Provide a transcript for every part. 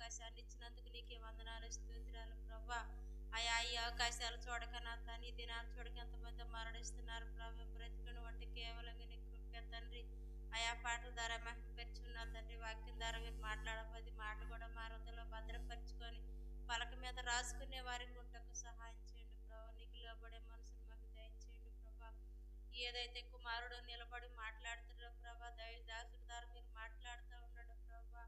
అవకాశాన్ని ఇచ్చినందుకు నీకే వందనాలు స్తోత్రాలు ప్రభా. అయా ఈ అవకాశాలు చూడక నా తని దినాలు చూడక ఎంతమంది మరణిస్తున్నారు ప్రభా. బ్రతికను అంటే కేవలం నీ కృపే తండ్రి. ఆయా పాటల ద్వారా మహిమపరుచున్న తండ్రి, వాక్యం ద్వారా మీరు మాట్లాడబోది మాట కూడా మా హృదయంలో భద్రపరుచుకొని పలక మీద రాసుకునే వారికి ఉంటకు సహాయం చేయండి ప్రభా. నీకు లోబడే మనసును మాకు దయచేయండి ప్రభా. ఏదైతే కుమారుడు నిలబడి మాట్లాడుతున్నారో ప్రభా, దాసుడి ద్వారా మీరు మాట్లాడుతూ ఉన్నాడు ప్రభా.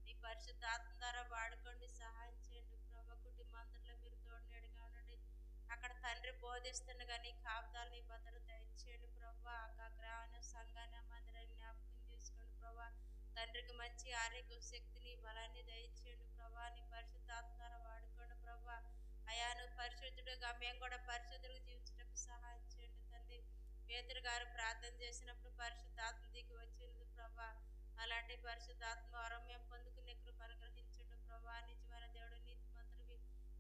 నీ పరిశుద్ధాత్మ ద్వారా వాడుకోండి, సహాయం చేయండి ప్రభా. కుటుంబాంతట్లో మీరు తోడునేడుగా ఉండండి. అక్కడ తండ్రి బోధిస్తుండగా నీ కాపుదాలు నీ భద్రత దయచేయండి ప్రభా. ఆ గ్రామ సంఘాన్ని మందిరాన్ని జ్ఞాపకం చేసుకోండి ప్రభా. తండ్రికి మంచి ఆరోగ్య శక్తిని బలాన్ని దయచేయండి ప్రభా. నీ పరిశుద్ధాత్మ ద్వారా వాడుకోండి ప్రభా. అయా నువ్వు పరిశుద్ధుడుగా మేము కూడా పరిశుద్ధులుగా జీవించడానికి సహాయం చేయండి తండ్రి. పేతురు గారు ప్రార్థన చేసినప్పుడు పరిశుద్ధాత్మ దిగి వచ్చింది ప్రభా. అలాంటి పరిశుద్ధాత్మ వరం మేము పొందుకునే కృప అనుగ్రహించండి ప్రభా. నిజమైన దేవుడు, నీతి మంత్రువి,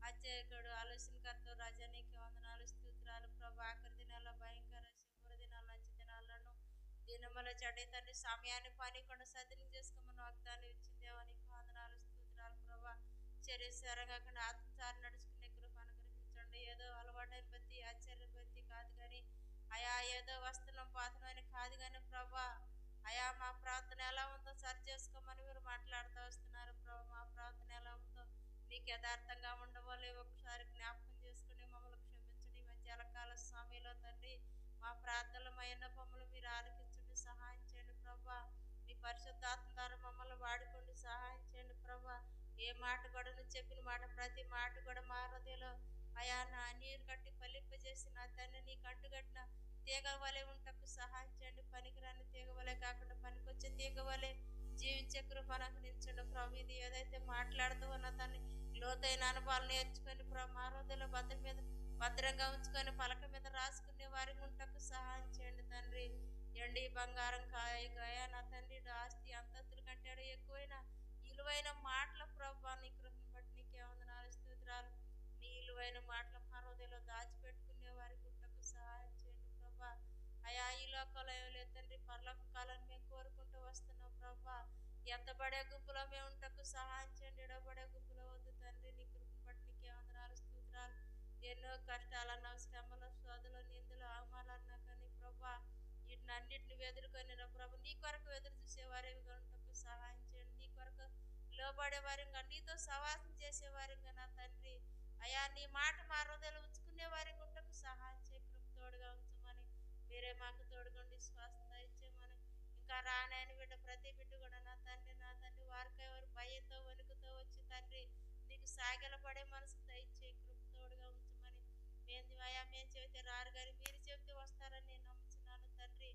అత్యకుడు, ఆలోచనకర్త రాజా, నీకు వందనాలు స్తోత్రాలు ప్రభా. ఆఖరి దినాల్లో భయంకర సింహ దినాలు, మంచి దినాలను దినముల చెడ్డ తండ్రి సమయాన్ని పని కూడా సద్వినియోగం చేసుకోమని వాగ్దానం ఇచ్చిందేమో నీకు వందనాలు స్తోత్రాలు ప్రభా. చర్యసారంగా ఆత్మసారి నడుచుకునే కృప అనుగ్రహించండి. ఏదో అలవాటైన బట్టి ఆశ్చర్య బట్టి కాదు కానీ, అయా ఏదో వస్తున్నాం పాతనని కాదు కానీ ప్రభా. అయా మా ప్రార్థన ఎలా ఉందో సరి చేసుకోమని మీరు మాట్లాడుతూ వస్తున్నారు ప్రభా. మా ప్రార్థన ఎలా ఉందో నీకు యథార్థంగా ఉండవాలే ఒకసారి జ్ఞాపకం చేసుకుని మమ్మల్ని క్షమించండి. మధ్యాహ్నకాల స్వామిలో తండ్రి మా ప్రార్థనలు మా ఎన్నపములు మీరు ఆలకించండి, సహాయం చేయండి ప్రభా. నీ పరిశుద్ధాత్మ ద్వారా మమ్మల్ని వాడుకోండి, సహాయం చేయండి ప్రభా. ఏ మాట కూడా నువ్వు చెప్పిన మాట ప్రతి మాట కూడా మా హృదయంలో అయా నా నీరు కట్టి ఫలింపజేసి నా తండ్రి నీ కంటుగట్టిన తీగ వలె ఉంటకు సహాయం చేయండి. పనికిరాని తీగ వలె కాకుండా పనికొచ్చే తీగ వలె జీవించే కృప అనుగ్రహించండి ప్రభు. ఇది ఏదైతే మాట్లాడుతూ ఉన్న దాన్ని లోతైన అనుభవాలు నేర్చుకొని ప్రభు మా హృదయంలో భద్రంగా ఉంచుకొని పలక మీద రాసుకునే వారికి ఉంటకు సహాయం చేయండి తండ్రి. ఎండి బంగారం కాయ నా తండ్రి ఆస్తి అంతస్తుల కంటే ఎక్కువైన విలువైన మాటల ప్రభా. నీ కృపను బట్టి నీకే వందనాలు స్తోత్రాలు. నీ విలువైన మాటల మా హృదయంలో దాచిపెట్టుకునే వారికి ఉంటకు సహాయం చేయండి ప్రభా. అయా ఈ లోకంలో ఏం లేదు తండ్రి, పరలోక కాలాన్ని మేము కోరుకుంటూ వస్తున్నాం ప్రభా. ఎత్తబడే గుంపులో మేము ఉంటకు సహాయం చేయండి, ఎడబడే గుంపులో వద్దు తండ్రి. నీ కృపను బట్టి నీకే వందనాలు స్తోత్రాలు. ఎన్నో కష్టాలన్నా, శ్రమలు, శోధలు, నిందలు, అవమానాలన్నా కానీ ప్రభా వీటిని అన్నిటిని ఎదుర్కొని ప్రభు నీ కొరకు ఎదురు చూసేవారిగా ఉంటకు సహాయం చేయండి. నీ కొరకు లోబడే వారిగా, నీతో సవాసం చేసేవారిగా నా తండ్రి. అయా నీ మాట మా హృదయాలు ఉంచుకునే వారిగా ఉంటకు సహాయం చేయ కృప తోడుగా ఉంచమని మీరే మాకు తోడుగుండి శ్వాస ఇచ్చేమని. ఇంకా రానాయని బిడ్డ ప్రతి బిడ్డ కూడా నా తండ్రి వారికి ఎవరు భయంతో వణుకుతో వచ్చి తండ్రి నీకు సాగిలపడే మనసు దయచే కృప తోడుగా ఉంచమని. మేము చెబితే రారు కానీ మీరు చెబితే వస్తారని నేను నమ్ముతున్నాను తండ్రి.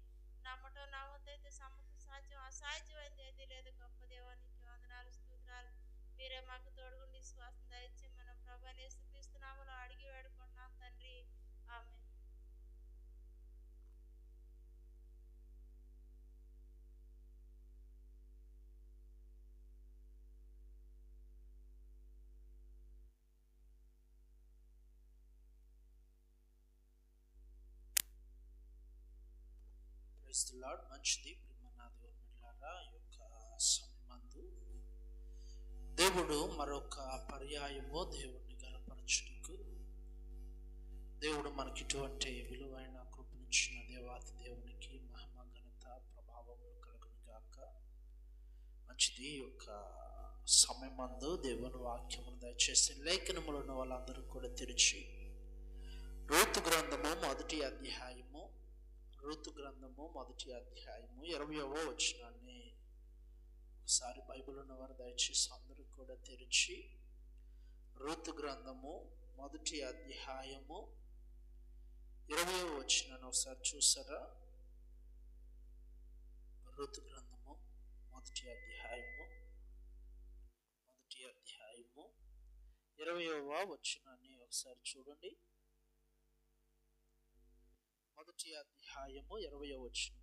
నమ్మటం నమ్మదైతే సాధ్యం, అసాధ్యమైంది ఏది లేదు. గొప్ప దేవానికి వందనాలు స్తోత్రాలు. మీరే మాకు తోడుగుండి శ్వాసం దయచే మనం ప్రభు యేసుక్రీస్తునామములో అడిగి వేడుకుంటున్నాం తండ్రి, ఆమేన్. మంచిది ప్రియమైన దేవుని బిడ్డలారా, ఈ యొక్క సమయమందు దేవుడు మరొక పర్యాయము దేవుడిని గణపరచుటకు దేవుడు మనకి ఇటువంటి విలువైన కృపనిచ్చిన దేవాతి దేవునికి మహిమ ఘనత ప్రభావములు కలుగును గాక. మంచిది ఈ యొక్క సమయమందు దేవుని వాక్యమును దయచేసి లేఖనములను వాళ్ళందరూ కూడా తెరిచి రూతు గ్రంథము మొదటి అధ్యాయము 20వ వచనాన్ని ఒకసారి బైబిల్ ఉన్నవారు దయచేసి అందరూ కూడా తెరిచి రూతు గ్రంథము మొదటి అధ్యాయము 20వ వచనాన్ని ఒకసారి చూసారా? రూతు గ్రంథము మొదటి అధ్యాయము 20వ వచనాన్ని ఒకసారి చూడండి. మొదటి అధ్యాయము 20వ వచనం.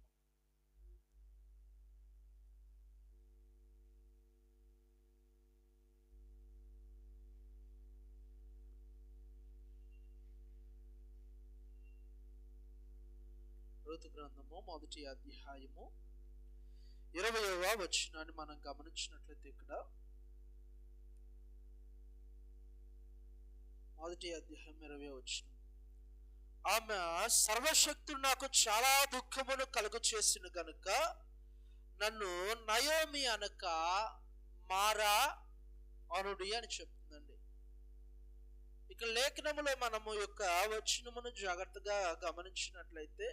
రూతు గ్రంథము మొదటి అధ్యాయము 20వ వచనాన్ని మనం గమనించినట్లయితే ఇక్కడ మొదటి అధ్యాయం 20వ వచనం. ఆమె సర్వశక్తుడు నాకు చాలా దుఃఖమును కలుగు చేసిన గనుక నన్ను నయోమి అనక మారా అనుడి అని చెప్తుందండి. ఇక లేఖనములో మనము యొక్క వచనమును జాగ్రత్తగా గమనించినట్లయితే,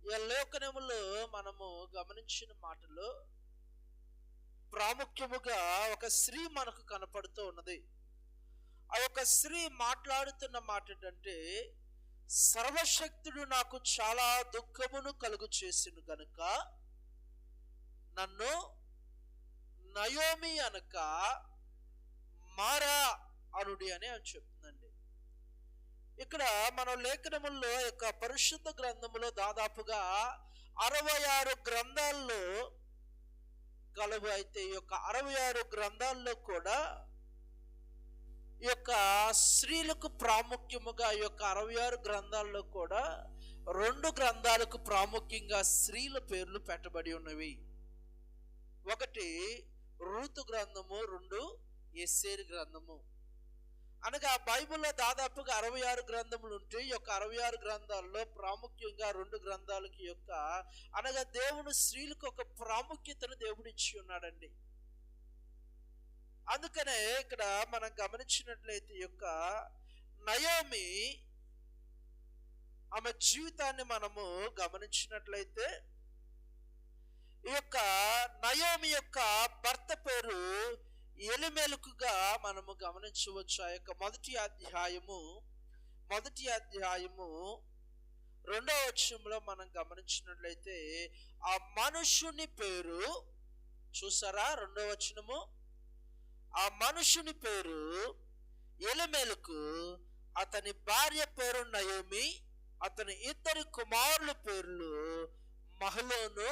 ఈ లేఖనములో మనము గమనించిన మాటలో ప్రాముఖ్యముగా ఒక స్త్రీ మనకు కనపడుతూ ఉన్నది. ఆ యొక్క స్త్రీ మాట్లాడుతున్న మాట ఏంటంటే, సర్వశక్తుడు నాకు చాలా దుఃఖమును కలుగు చేసిన గనుక నన్ను నయోమి అనక మారా అనుడి అని చెప్తుందండి. ఇక్కడ మనం లేఖనముల్లో యొక్క పరిశుద్ధ గ్రంథములో దాదాపుగా 66 గ్రంథాల్లో కలవు. అయితే ఈ యొక్క 66 గ్రంథాల్లో కూడా ఈ యొక్క స్త్రీలకు ప్రాముఖ్యముగా ఈ యొక్క 66 గ్రంథాల్లో కూడా 2 గ్రంథాలకు ప్రాముఖ్యంగా స్త్రీల పేర్లు పెట్టబడి ఉన్నవి. ఒకటి రూతు గ్రంథము, 2 ఎస్తేరు గ్రంథము. అనగా బైబిల్లో దాదాపుగా 66 గ్రంథములు ఉంటాయి. ఈ యొక్క 66 గ్రంథాల్లో ప్రాముఖ్యంగా 2 గ్రంథాలకి యొక్క అనగా దేవుడు స్త్రీలకు ఒక ప్రాముఖ్యతను దేవుడు ఇచ్చి ఉన్నాడండి. అందుకనే ఇక్కడ మనం గమనించినట్లయితే ఈ యొక్క నయోమి ఆమె జీవితాన్ని మనము గమనించినట్లయితే, ఈ యొక్క నయోమి యొక్క భర్త పేరు ఎలిమెలకుగా మనము గమనించవచ్చు. ఆ యొక్క మొదటి అధ్యాయము 2వ వచనంలో మనం గమనించినట్లయితే ఆ మనుషుని పేరు చూసారా, 2వ వచనము, ఆ మనుషుని పేరు ఎలిమెలకు, అతని భార్య పేరు నయోమి, అతని 2 కుమారుల పేర్లు మహలోను,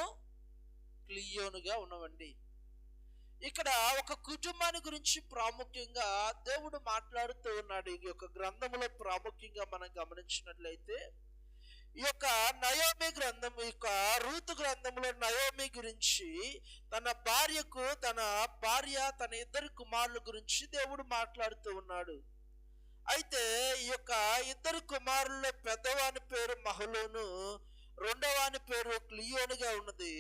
క్లియోనుగా ఉన్నవండి. ఇక్కడ ఒక కుటుంబాన్ని గురించి ప్రాముఖ్యంగా దేవుడు మాట్లాడుతూ ఉన్నాడు. ఈ యొక్క గ్రంథంలో ప్రాముఖ్యంగా మనం గమనించినట్లయితే, ఈ యొక్క నయోమి గ్రంథం, ఈ యొక్క రూతు గ్రంథంలో నయోమి గురించి, తన భార్యకు, తన 2 కుమారుల గురించి దేవుడు మాట్లాడుతూ ఉన్నాడు. అయితే ఈ యొక్క 2 కుమారుల్లో పెద్దవాని పేరు మహలోను, రెండవాని పేరు క్లియోనుగా ఉన్నది.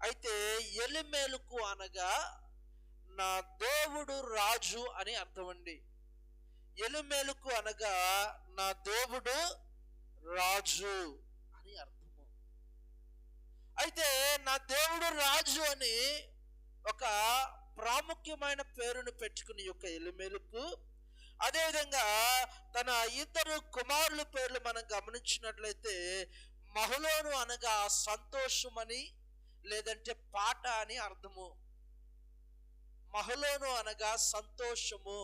అయితే ఎలిమెలకు అనగా నా దేవుడు రాజు అని అర్థం అండి. ఎలిమెలకు అనగా నా దేవుడు రాజు అని అర్థము. అయితే నా దేవుడు రాజు అని ఒక ప్రాముఖ్యమైన పేరును పెట్టుకుని యొక్క ఎలిమెలకు, అదేవిధంగా తన 2 కుమారుల పేర్లు మనం గమనించినట్లయితే, మహలోను అనగా సంతోషమని లేదంటే పాట అని అర్థము. మహలోను అనగా సంతోషము,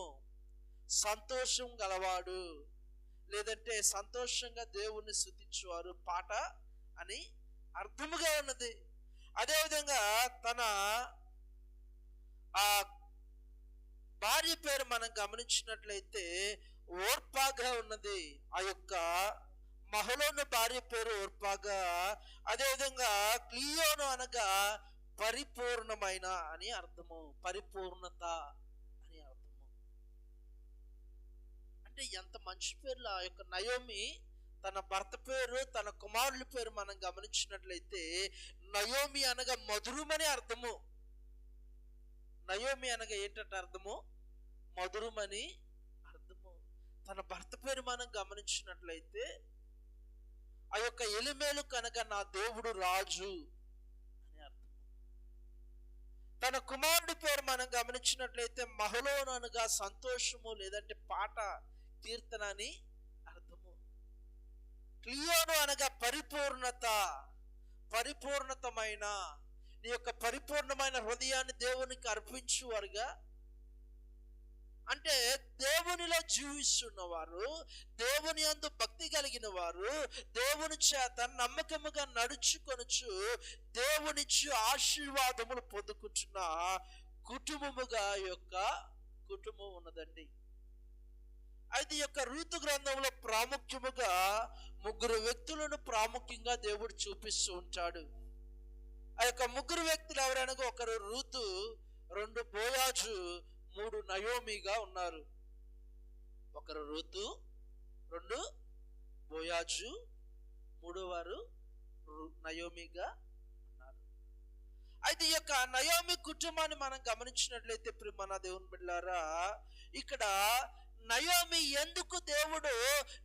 సంతోషం గలవాడు, లేదంటే సంతోషంగా దేవుణ్ణి స్తుతించువారు, పాట అని అర్థముగా ఉన్నది. అదేవిధంగా తన ఆ భార్య పేరు మనం గమనించినట్లయితే ఓర్పాగా ఉన్నది. ఆ యొక్క మహలోను భార్య పేరు ఓర్పాగా. అదేవిధంగా క్లియోను అనగా పరిపూర్ణమైన అని అర్థము, పరిపూర్ణత అని అర్థము. అంటే ఎంత మంచి పేర్లు. ఆ యొక్క నయోమి తన భర్త పేరు, తన కుమారుల పేరు మనం గమనించినట్లయితే, నయోమి అనగా మధురమని అర్థము. నయోమి అనగా ఏంటంటే అర్థము, మధురమని అర్థము. తన భర్త పేరు మనం గమనించినట్లయితే, ఆ యొక్క ఎలిమెలకు అనగా నా దేవుడు రాజు అని అర్థము. తన కుమారుడి పేరు మనం గమనించినట్లయితే మహలోను అనగా సంతోషము లేదంటే పాట, కీర్తన అని అర్థము. క్లియోను అనగా పరిపూర్ణత, పరిపూర్ణతమైన, నీ యొక్క పరిపూర్ణమైన హృదయాన్ని దేవునికి అర్పించువారుగా, అంటే దేవునిలో జీవిస్తున్నవారు, దేవుని యందు భక్తి కలిగిన వారు, దేవుని చేత నమ్మకముగా నడుచుకొనుచు దేవునిచ్చు ఆశీర్వాదములు పొందుకుంటున్న కుటుంబముగా యొక్క కుటుంబం ఉన్నదండి. అయితే ఈ యొక్క రూతు గ్రంథంలో ప్రాముఖ్యముగా 3 వ్యక్తులను ప్రాముఖ్యంగా దేవుడు చూపిస్తూ ఉంటాడు. ఆ యొక్క 3 వ్యక్తులు ఎవరనగా, ఒకరు రూతు, 2 బోయాజు, 3 నయోమిగా ఉన్నారు. ఒకరు రూతు, రెండు బోయాజు, మూడో వారు నయోమిగా ఉన్నారు. అయితే ఈ యొక్క నయోమి కుటుంబాన్ని మనం గమనించినట్లయితే ప్రియమైన దేవుని బిడ్డలారా, ఇక్కడ నయోమి ఎందుకు దేవుడు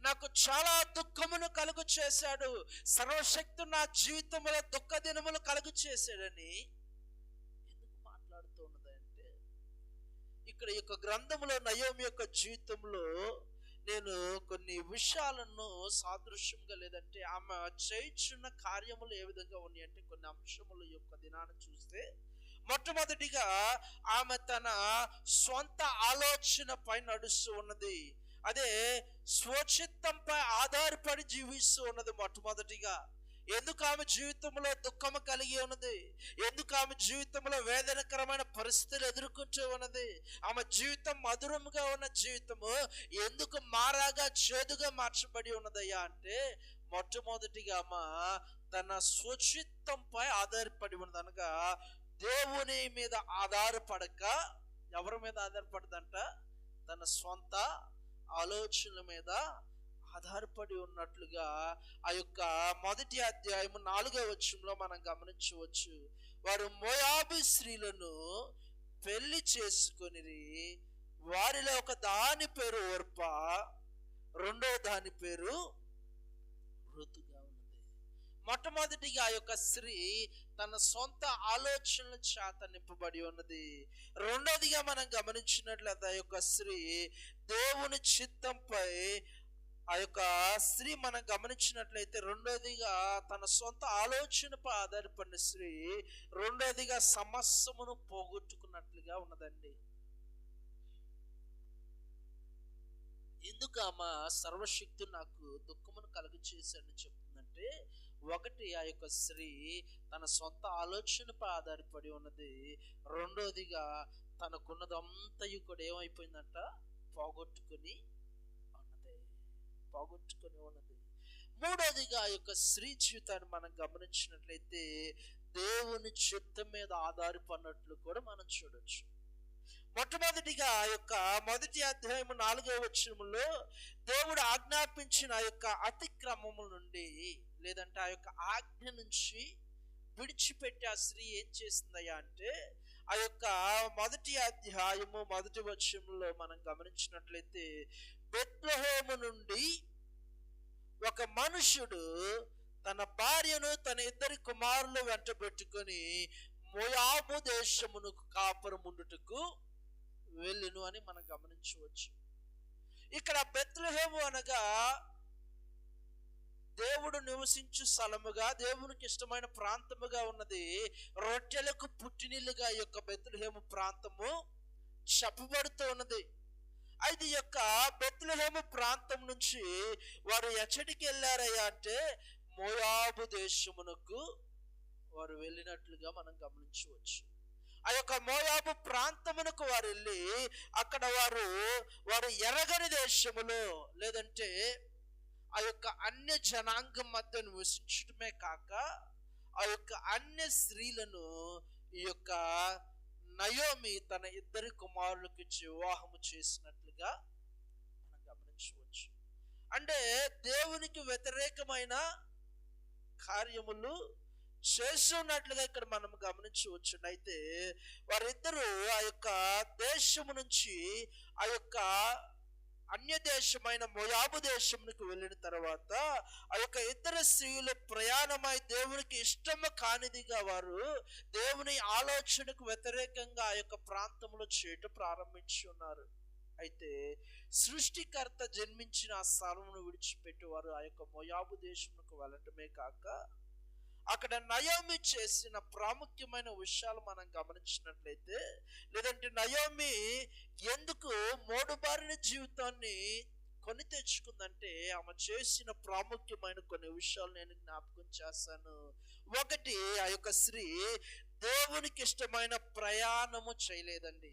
నాకు చాలా దుఃఖమును కలుగు చేశాడు, సర్వశక్తి నా జీవితంలో దుఃఖ దినములు కలుగు చేశాడని ఎందుకు మాట్లాడుతూ ఉన్నదంటే, ఇక్కడ ఈ యొక్క గ్రంథంలో నయోమి యొక్క జీవితంలో నేను కొన్ని విషయాలను సాదృశ్యంగా, లేదంటే ఆమె చేయుచున్న కార్యములు ఏ విధంగా ఉన్నాయి అంటే కొన్ని అంశముల యొక్క దినాన్ని చూస్తే, మొట్టమొదటిగా ఆమె తన స్వంత ఆలోచన పై నడుస్తూ ఉన్నది. అదే స్వచిత్తంపై ఆధారపడి జీవిస్తూ ఉన్నది. మొట్టమొదటిగా ఎందుకు ఆమె జీవితంలో దుఃఖము కలిగి ఉన్నది, ఎందుకు ఆమె జీవితంలో వేదనకరమైన పరిస్థితులు ఎదుర్కొంటూ ఉన్నది, ఆమె జీవితం మధురముగా ఉన్న జీవితము ఎందుకు మారాగా చేదుగా మార్చబడి ఉన్నదయ్యా అంటే, మొట్టమొదటిగా ఆమె తన స్వచిత్తంపై ఆధారపడి ఉన్నది. అనగా దేవుని మీద ఆధారపడక ఎవరి మీద ఆధారపడదంట, తన సొంత ఆలోచనల మీద ఆధారపడి ఉన్నట్లుగా ఆ యొక్క మొదటి అధ్యాయము 4వ వచనంలో మనం గమనించవచ్చు. వారు మోయాబు స్త్రీలను పెళ్లి చేసుకొనిరి. వారిలో ఒక దాని పేరు ఓర్పా, రెండో దాని పేరు ఋతుగా ఉన్నది. మొట్టమొదటిగా ఆ యొక్క స్త్రీ తన సొంత ఆలోచనల చేత నింపబడి ఉన్నది. రెండోదిగా మనం గమనించినట్లయితే ఆ యొక్క స్త్రీ దేవుని చిత్తంపై, ఆ యొక్క స్త్రీ మనం గమనించినట్లయితే రెండోదిగా తన సొంత ఆలోచనపై ఆధారపడిన స్త్రీ రెండోదిగా సమస్యమును పోగొట్టుకున్నట్లుగా ఉన్నదండి. ఎందుకు ఆమె సర్వశక్తి నాకు దుఃఖమును కలుగు చేశాడని చెప్తుందంటే, ఒకటి ఆ యొక్క స్త్రీ తన సొంత ఆలోచనపై ఆధారపడి ఉన్నది. రెండోదిగా తనకున్నదంతయు కూడా ఏమైపోయిందంట, పోగొట్టుకుని ఉన్నది. మూడోదిగా ఆ యొక్క స్త్రీ జీవితాన్ని మనం గమనించినట్లయితే దేవుని చిత్తం మీద ఆధారపడినట్లు కూడా మనం చూడొచ్చు. మొట్టమొదటిగా ఆ యొక్క మొదటి అధ్యాయం 4వ వచనంలో దేవుడు ఆజ్ఞాపించిన ఆ యొక్క అతిక్రమము నుండి, లేదంటే ఆ యొక్క ఆజ్ఞ నుంచి విడిచిపెట్టి ఆ స్త్రీ ఏం చేసిందయ్యా అంటే, ఆ యొక్క మొదటి అధ్యాయము 1వ వచనంలో మనం గమనించినట్లయితే, బెత్లెహేము నుండి ఒక మనుషుడు తన భార్యను తన 2 కుమారులు వెంట పెట్టుకొని మోయాబు దేశమునకు కాపురముండుటకు వెళ్ళును అని మనం గమనించవచ్చు. ఇక్కడ బెత్లెహేము అనగా దేవుడు నివసించు స్థలముగా, దేవునికి ఇష్టమైన ప్రాంతముగా ఉన్నది. రొట్టెలకు పుట్టినిల్లుగా ఈ యొక్క బెత్లెహేము ప్రాంతము చెప్పబడుతూ ఉన్నది. అయితే ఈ యొక్క బెత్లెహేము ప్రాంతం నుంచి వారు ఎచ్చటికి వెళ్ళారయ్యా అంటే మోయాబు దేశమునకు వారు వెళ్ళినట్లుగా మనం గమనించవచ్చు. ఆ యొక్క మోయాబు ప్రాంతమునకు వారు వెళ్ళి అక్కడ వారు ఎరగని దేశములో, లేదంటే ఆ యొక్క అన్య జనాంగం మధ్య నివసించడమే కాక ఆ యొక్క అన్య స్త్రీలను ఈ యొక్క నయోమి తన 2 కుమారులకు వివాహము చేసినట్లుగా మనం గమనించవచ్చు. అంటే దేవునికి వ్యతిరేకమైన కార్యములు చేస్తున్నట్లుగా ఇక్కడ మనం గమనించవచ్చు. అయితే వారిద్దరూ ఆ యొక్క దేశము నుంచి ఆ యొక్క అన్య దేశమైన మోయాబు దేశమునకు వెళ్ళిన తర్వాత ఆ యొక్క 2 స్త్రీలు ప్రయాణమై దేవునికి ఇష్టము కానిదిగా వారు దేవుని ఆలోచనకు వ్యతిరేకంగా ఆ యొక్క ప్రాంతంలో చేయటం ప్రారంభించి ఉన్నారు. అయితే సృష్టికర్త జన్మించిన ఆ స్థలమును విడిచిపెట్టి వారు ఆ యొక్క మోయాబు దేశమునకు వెళ్ళటమే కాక అక్కడ నయోమి చేసిన ప్రాముఖ్యమైన విషయాలు మనం గమనించినట్లయితే, లేదంటే నయోమి ఎందుకు మోడుబారిన జీవితాన్ని కొని తెచ్చుకుందంటే ఆమె చేసిన ప్రాముఖ్యమైన కొన్ని విషయాలు నేను జ్ఞాపకం చేస్తాను. ఒకటి, ఆ యొక్క స్త్రీ దేవునికి ఇష్టమైన ప్రయాణము చేయలేదండి.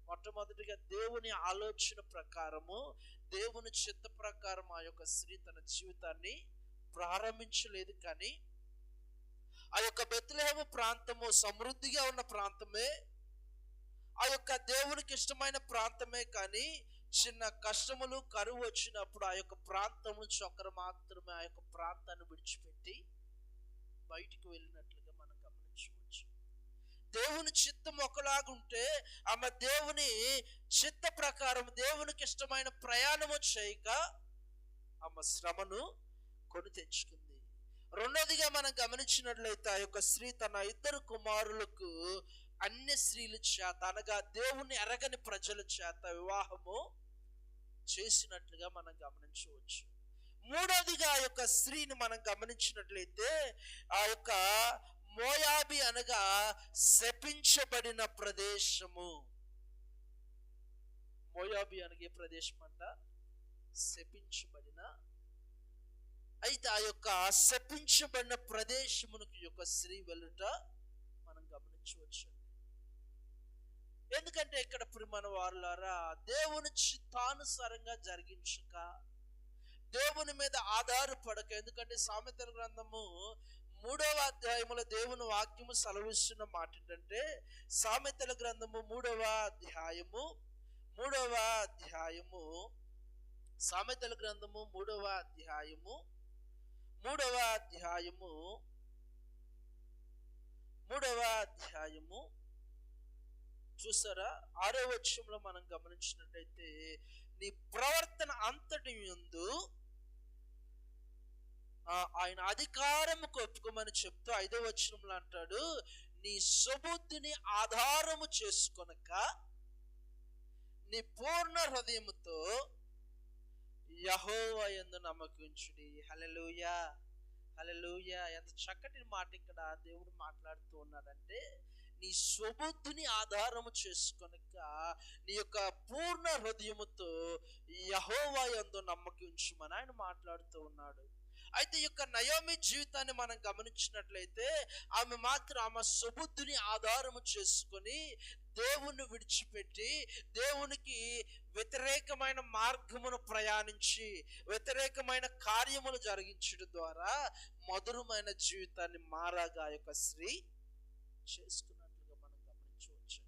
మొట్టమొదటిగా దేవుని ఆలోచన ప్రకారము, దేవుని చిత్త ప్రకారం ఆ యొక్క స్త్రీ తన జీవితాన్ని ప్రారంభించలేదు. కానీ ఆ యొక్క బెత్లెహేము ప్రాంతము సమృద్ధిగా ఉన్న ప్రాంతమే, ఆ యొక్క దేవునికి ఇష్టమైన ప్రాంతమే, కానీ చిన్న కష్టములు కరువు వచ్చినప్పుడు ఆ యొక్క ప్రాంతం నుంచి ఒకరు మాత్రమే ఆ యొక్క ప్రాంతాన్ని విడిచిపెట్టి బయటికి వెళ్ళినట్లుగా మనం గమనించవచ్చు. దేవుని చిత్తం ఒకలాగుంటే ఆమె దేవుని చిత్త ప్రకారం దేవునికి ఇష్టమైన ప్రయాణము చేయక ఆమె శ్రమను కొని తెచ్చుకుంది. రెండోదిగా మనం గమనించినట్లయితే ఆ యొక్క స్త్రీ తన ఇద్దరు కుమారులకు అన్య స్త్రీల చేత అనగా దేవుని ఎరగని ప్రజల చేత వివాహము చేసినట్లుగా మనం గమనించవచ్చు. మూడోదిగా ఆ యొక్క స్త్రీని మనం గమనించినట్లయితే ఆ యొక్క మోయాబి అనగా శపించబడిన ప్రదేశము. మోయాబి అనగే ప్రదేశం అంట శపించబడిన. అయితే ఆ యొక్క శపించబడిన ప్రదేశమునకు యొక్క స్త్రీ వెళ్ళుట మనం గమనించవచ్చు. ఎందుకంటే ఇక్కడ ప్రియమైన వారులారా, దేవుని చిత్తానుసారంగా జరిగించక, దేవుని మీద ఆధారపడక, ఎందుకంటే సామెతల గ్రంథము 3వ అధ్యాయములో దేవుని వాక్యము సెలవిస్తున్న మాట ఏంటంటే, సామెతల గ్రంథము 3వ అధ్యాయము సామెతల గ్రంథము 3వ అధ్యాయము చూసారా, 6వ వచనంలో మనం గమనించినట్టయితే, నీ ప్రవర్తన అంతటి యందు ఆయన అధికారముకు ఒప్పుకోమని చెప్తూ 5వ వచనంలో అంటాడు, నీ సుబుద్ధిని ఆధారము చేసుకొనక నీ పూర్ణ హృదయముతో యెహోవా యందు నమ్మకించుడి. హల్లెలూయా, హల్లెలూయా. ఎంత చక్కటి మాట ఇక్కడ దేవుడు మాట్లాడుతూ ఉన్నాడంటే, నీ స్వబుద్ధిని ఆధారము చేసుకొనక నీ యొక్క పూర్ణ హృదయముతో యెహోవా యందు నమ్మకించుమని ఆయన మాట్లాడుతూ ఉన్నాడు. అయితే ఈ యొక్క నయోమి జీవితాన్ని మనం గమనించినట్లయితే, ఆమె మాత్రం ఆమె సుబుద్ధిని ఆధారము చేసుకొని దేవుణ్ణి విడిచిపెట్టి దేవునికి వ్యతిరేకమైన మార్గమును ప్రయాణించి వ్యతిరేకమైన కార్యములు జరిగించడం ద్వారా మధురమైన జీవితాన్ని మారాగా యొక్క స్త్రీ చేసుకున్నట్లుగా మనం గమనించవచ్చు.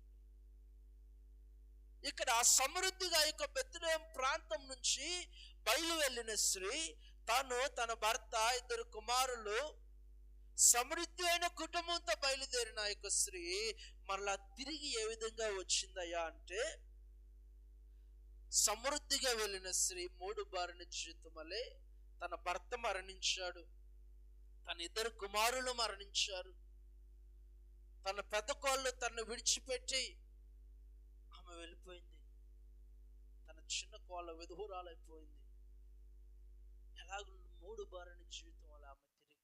ఇక్కడ సమృద్ధిగా యొక్క బెత్లెహేము ప్రాంతం నుంచి బయలు వెళ్ళిన స్త్రీ తాను, తన భర్త, 2 కుమారులు, సమృద్ధి అయిన కుటుంబంతో బయలుదేరిన యొక్క స్త్రీ మరలా తిరిగి ఏ విధంగా వచ్చిందయ్యా అంటే, సమృద్ధిగా వెళ్ళిన స్త్రీ 3 బారిన జీవితం వలె తన భర్త మరణించాడు, తన 2 కుమారులు మరణించారు, తన పెద్ద కోళ్ళు తనను విడిచిపెట్టి ఆమె వెళ్ళిపోయింది. తన చిన్న కోళ్ళ విధురాలైపోయింది. ఎలాగో 3 బారిన జీవితం వల్ల ఆమె తిరిగి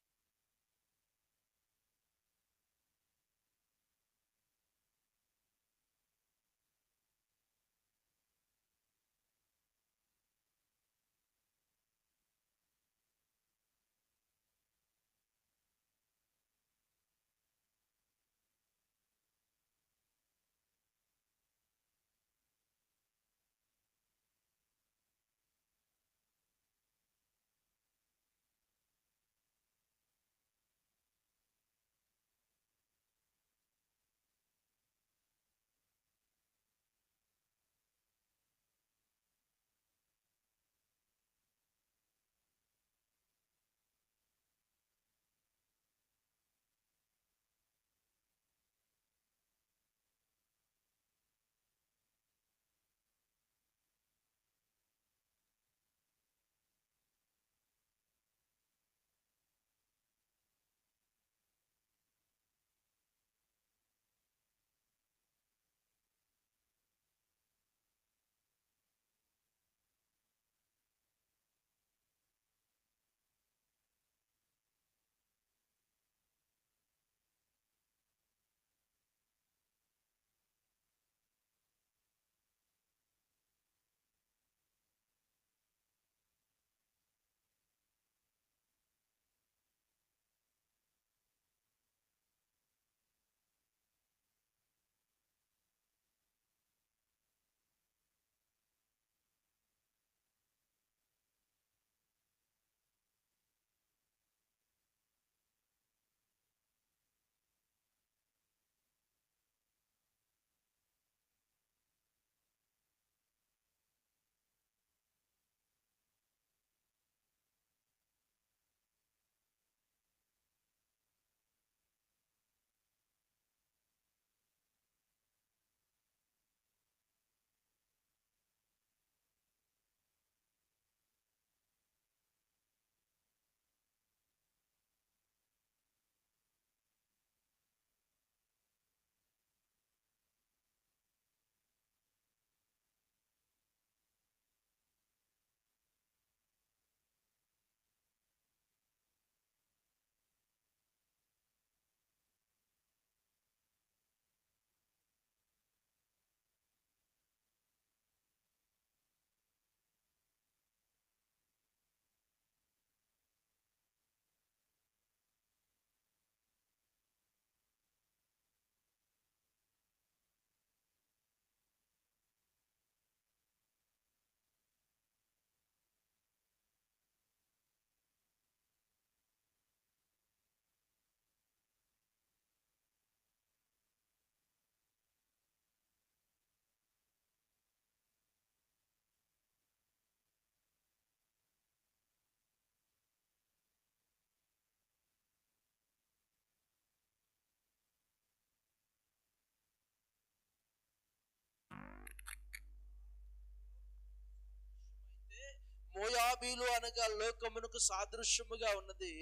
మోయాబీలు అనగా లోకమునకు సాదృశ్యముగా ఉన్నది.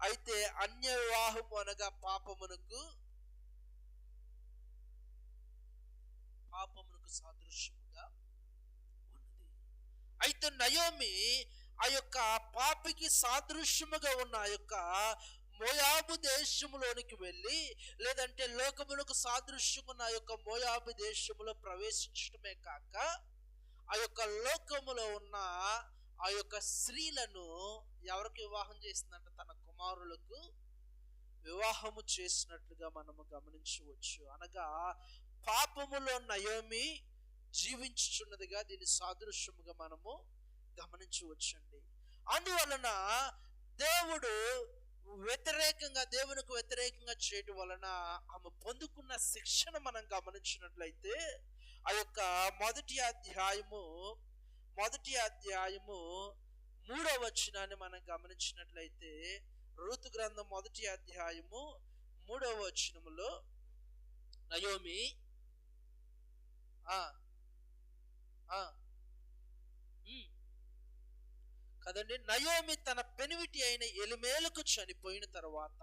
అయితే అన్య వివాహము అనగా పాపమునకు సాదృశ్యముగా ఉన్నది. అయితే నయోమి ఆ యొక్క పాపికి సాదృశ్యముగా ఉన్న ఆ యొక్క మోయాబు దేశములోనికి వెళ్ళి, లేదంటే లోకమునకు సాదృశ్యంగా ఉన్న ఆ యొక్క మోయాబు దేశములో ప్రవేశించడమే కాక ఆ యొక్క లోకములో ఉన్న ఆ యొక్క స్త్రీలను ఎవరికి వివాహం చేసిందంటే తన కుమారులకు వివాహము చేసినట్లుగా మనము గమనించవచ్చు. అనగా పాపములో నయోమి జీవించుచున్నదిగా దీని సాదృశ్యముగా మనము గమనించవచ్చండి. అందువలన దేవుడు దేవునికి వ్యతిరేకంగా చేయడం వలన ఆమె పొందుకున్న శిక్షణ మనం గమనించినట్లయితే ఆ యొక్క మొదటి అధ్యాయము 3వ వచనాన్ని మనం గమనించినట్లయితే, రూతు గ్రంథం 1వ అధ్యాయము 3వ వచనములో నయోమి కదండి, నయోమి తన పెనివిటి అయిన ఎలిమేలకు చనిపోయిన తర్వాత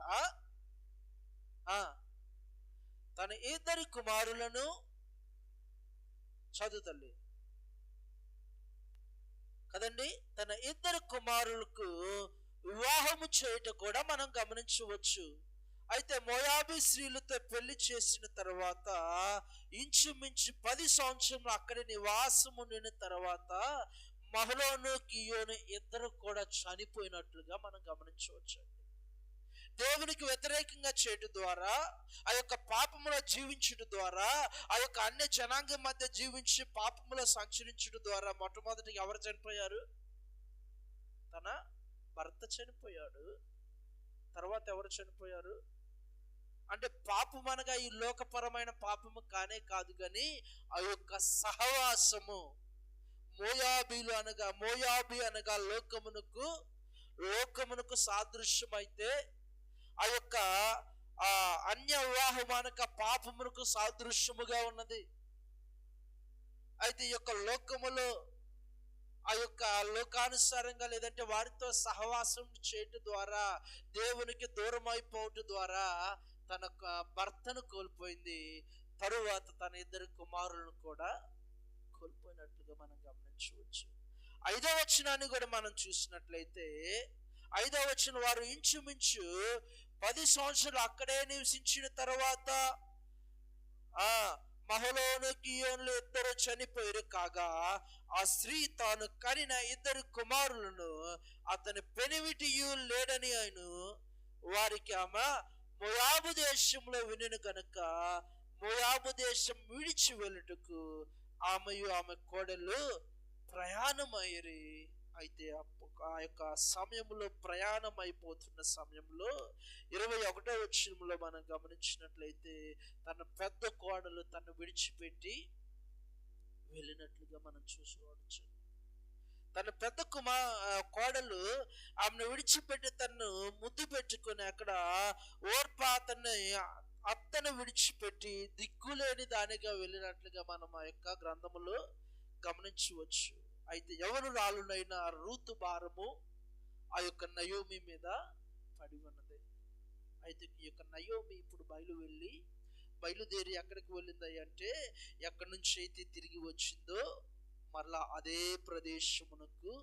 తన 2 కుమారులను చదువుతల్లి కదండి, తన 2 కుమారులకు వివాహము చేయట కూడా మనం గమనించవచ్చు. అయితే మోయాబీ స్త్రీలతో పెళ్లి చేసిన తర్వాత ఇంచుమించు 10 సంవత్సరములు అక్కడి నివాసము ఉండిన తర్వాత మహలోను కియోను 2 కూడా చనిపోయినట్లుగా మనం గమనించవచ్చు. దేవునికి వ్యతిరేకంగా చేయడం ద్వారా, ఆ యొక్క పాపములో జీవించడం ద్వారా, ఆ యొక్క అన్య జనాంగం మధ్య జీవించి పాపములో సంచరించడం ద్వారా మొట్టమొదటిగా ఎవరు చనిపోయారు? తన భర్త చనిపోయాడు. తర్వాత ఎవరు చనిపోయారు అంటే పాపం అనగా ఈ లోకపరమైన పాపము కానే కాదు, కానీ ఆ యొక్క సహవాసము. మోయాబీ అనగా లోకమునకు సాదృశ్యమైతే, ఆ యొక్క అన్య వివాహం అనక పాపమునకు సాదృశ్యముగా ఉన్నది. అయితే ఈ యొక్క లోకములో ఆ యొక్క లోకానుసారంగా లేదంటే వారితో సహవాసం చేయటం ద్వారా, దేవునికి దూరం అయిపోవటం ద్వారా తన భర్తను కోల్పోయింది. తరువాత తన 2 కుమారులను కూడా కోల్పోయినట్లుగా మనం గమనించవచ్చు. 5వ వచనాన్ని కూడా మనం చూసినట్లయితే, 5వ వచనం, వారు ఇంచుమించు 10 సంవత్సరాలు అక్కడే నివసించిన తర్వాత మహలోను కియోనులు 2 చనిపోయారు కాగా, ఆ స్త్రీ తాను కనిన 2 కుమారులను అతని పెనివిటియు లేడని ఆయన వారికి ఆమె మోయాబు దేశంలో వినను కనుక మోయాబు దేశం విడిచి వెళ్ళుటకు ఆమెయు ఆమె కోడలు ప్రయాణమయ్యారు. అయితే ఆ యొక్క సమయంలో, ప్రయాణం అయిపోతున్న సమయంలో 21వ వచనంలో మనం గమనించినట్లయితే, తన పెద్ద కోడలు తను విడిచిపెట్టి వెళ్ళినట్లుగా మనం చూసుకోవచ్చు. తన పెద్ద కోడలు ఆమెను విడిచిపెట్టి తను ముద్దు పెట్టుకుని అక్కడ ఓర్పా అత్తను విడిచిపెట్టి దిక్కులేని దానిగా వెళ్ళినట్లుగా మనం ఆ యొక్క గ్రంథములో గమనించవచ్చు. అయితే ఎవరు రాలునైనా రూతు భారము ఆ యొక్క నయోమి మీద పడి ఉన్నది. అయితే ఈ యొక్క నయోమి ఇప్పుడు బయలుదేరి ఎక్కడికి వెళ్ళింది అంటే, ఎక్కడి నుంచి అయితే తిరిగి వచ్చిందో మరలా అదే ప్రదేశమునకు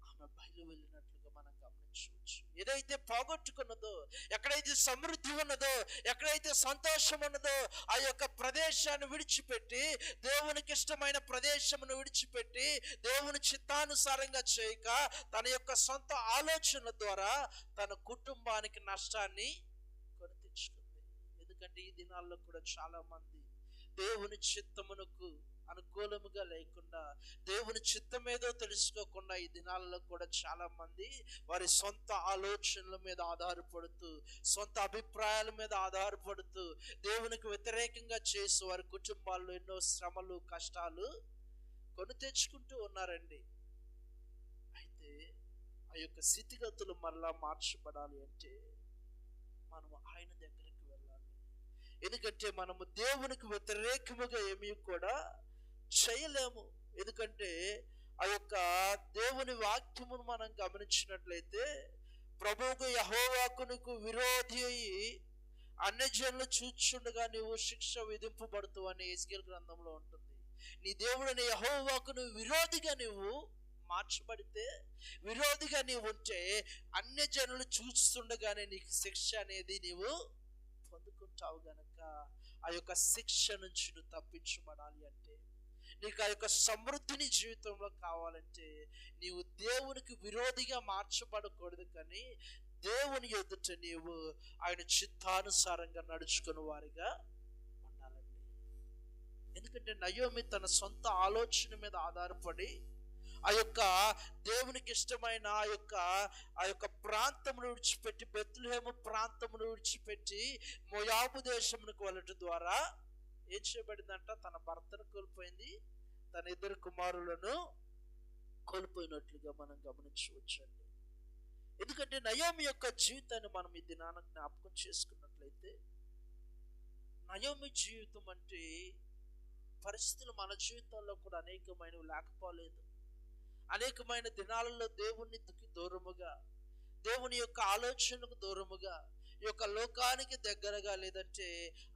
ఆమె బయలు వెళ్ళినట్లుగా మనం గమనించవచ్చు. ఏదైతే పోగొట్టుకున్నదో, ఎక్కడైతే సమృద్ధి ఉన్నదో, ఎక్కడైతే సంతోషం ఉన్నదో, ఆ యొక్క ప్రదేశాన్ని విడిచిపెట్టి, దేవునికి ఇష్టమైన ప్రదేశమును విడిచిపెట్టి, దేవుని చిత్తానుసారంగా చేయక తన యొక్క సొంత ఆలోచనల ద్వారా తన కుటుంబానికి నష్టాన్ని కొని తెచ్చుకుంది. ఎందుకంటే ఈ దినాల్లో కూడా చాలా మంది దేవుని చిత్తమునకు అనుకూలముగా లేకుండా, దేవుని చిత్తం ఏదో తెలుసుకోకుండా ఈ దినాలలో కూడా చాలా మంది వారి సొంత ఆలోచనల మీద ఆధారపడుతూ, సొంత అభిప్రాయాల మీద ఆధారపడుతూ దేవునికి వ్యతిరేకంగా చేసి వారి కుటుంబాల్లో ఎన్నో శ్రమలు, కష్టాలు కొని తెచ్చుకుంటూ ఉన్నారండి. అయితే ఆ యొక్క స్థితిగతులు మరలా మార్చబడాలి అంటే మనము ఆయన దగ్గరికి వెళ్ళాలి. ఎందుకంటే మనము దేవునికి వ్యతిరేకముగా ఏమీ కూడా చేయలేము. ఎందుకంటే ఆ యొక్క దేవుని వాక్యమును మనం గమనించినట్లయితే, ప్రభువుకు యెహోవాకు నీకు విరోధి అయి అన్యజనులు చూచుండగా నీవు శిక్ష విధింపబడుతూ అని యెహెజ్కేలు గ్రంథంలో ఉంటుంది. నీ దేవుడైన యెహోవాకు నువ్వు విరోధిగా నీవు మార్చబడితే, విరోధిగా నీవు ఉంటే, అన్యజనులు చూస్తుండగానే నీకు శిక్ష అనేది నీవు పొందుకుంటావు గనక ఆ యొక్క శిక్ష నుంచి నువ్వు తప్పించబడాలి అంటే, నీకు ఆ యొక్క సమృద్ధిని జీవితంలో కావాలంటే, నీవు దేవునికి విరోధిగా మార్చబడకూడదు, కానీ దేవుని ఎదుట నీవు ఆయన చిత్తానుసారంగా నడుచుకుని వారిగా ఉండాలండి. ఎందుకంటే నయోమి తన సొంత ఆలోచన మీద ఆధారపడి ఆ యొక్క దేవునికి ఇష్టమైన ఆ యొక్క ప్రాంతమును విడిచిపెట్టి, బెత్లెహేము ప్రాంతమును విడిచిపెట్టి మోయాబు దేశమునకు వెళ్ళటం ద్వారా ఏం చేయబడిందంట? తన భర్తను కోల్పోయింది, తన ఇద్దరు కుమారులను కోల్పోయినట్లుగా మనం గమనించవచ్చండి. ఎందుకంటే నయోమి యొక్క జీవితాన్ని మనం ఈ దినాన జ్ఞాపకం చేసుకున్నట్లయితే, నయోమి జీవితం అంటే పరిస్థితులు మన జీవితాల్లో కూడా అనేకమైనవి లేకపోలేదు. అనేకమైన దినాలలో దేవునికి దూరముగా, దేవుని యొక్క ఆలోచనకు దూరముగా, ఈ యొక్క లోకానికి దగ్గరగా, లేదంటే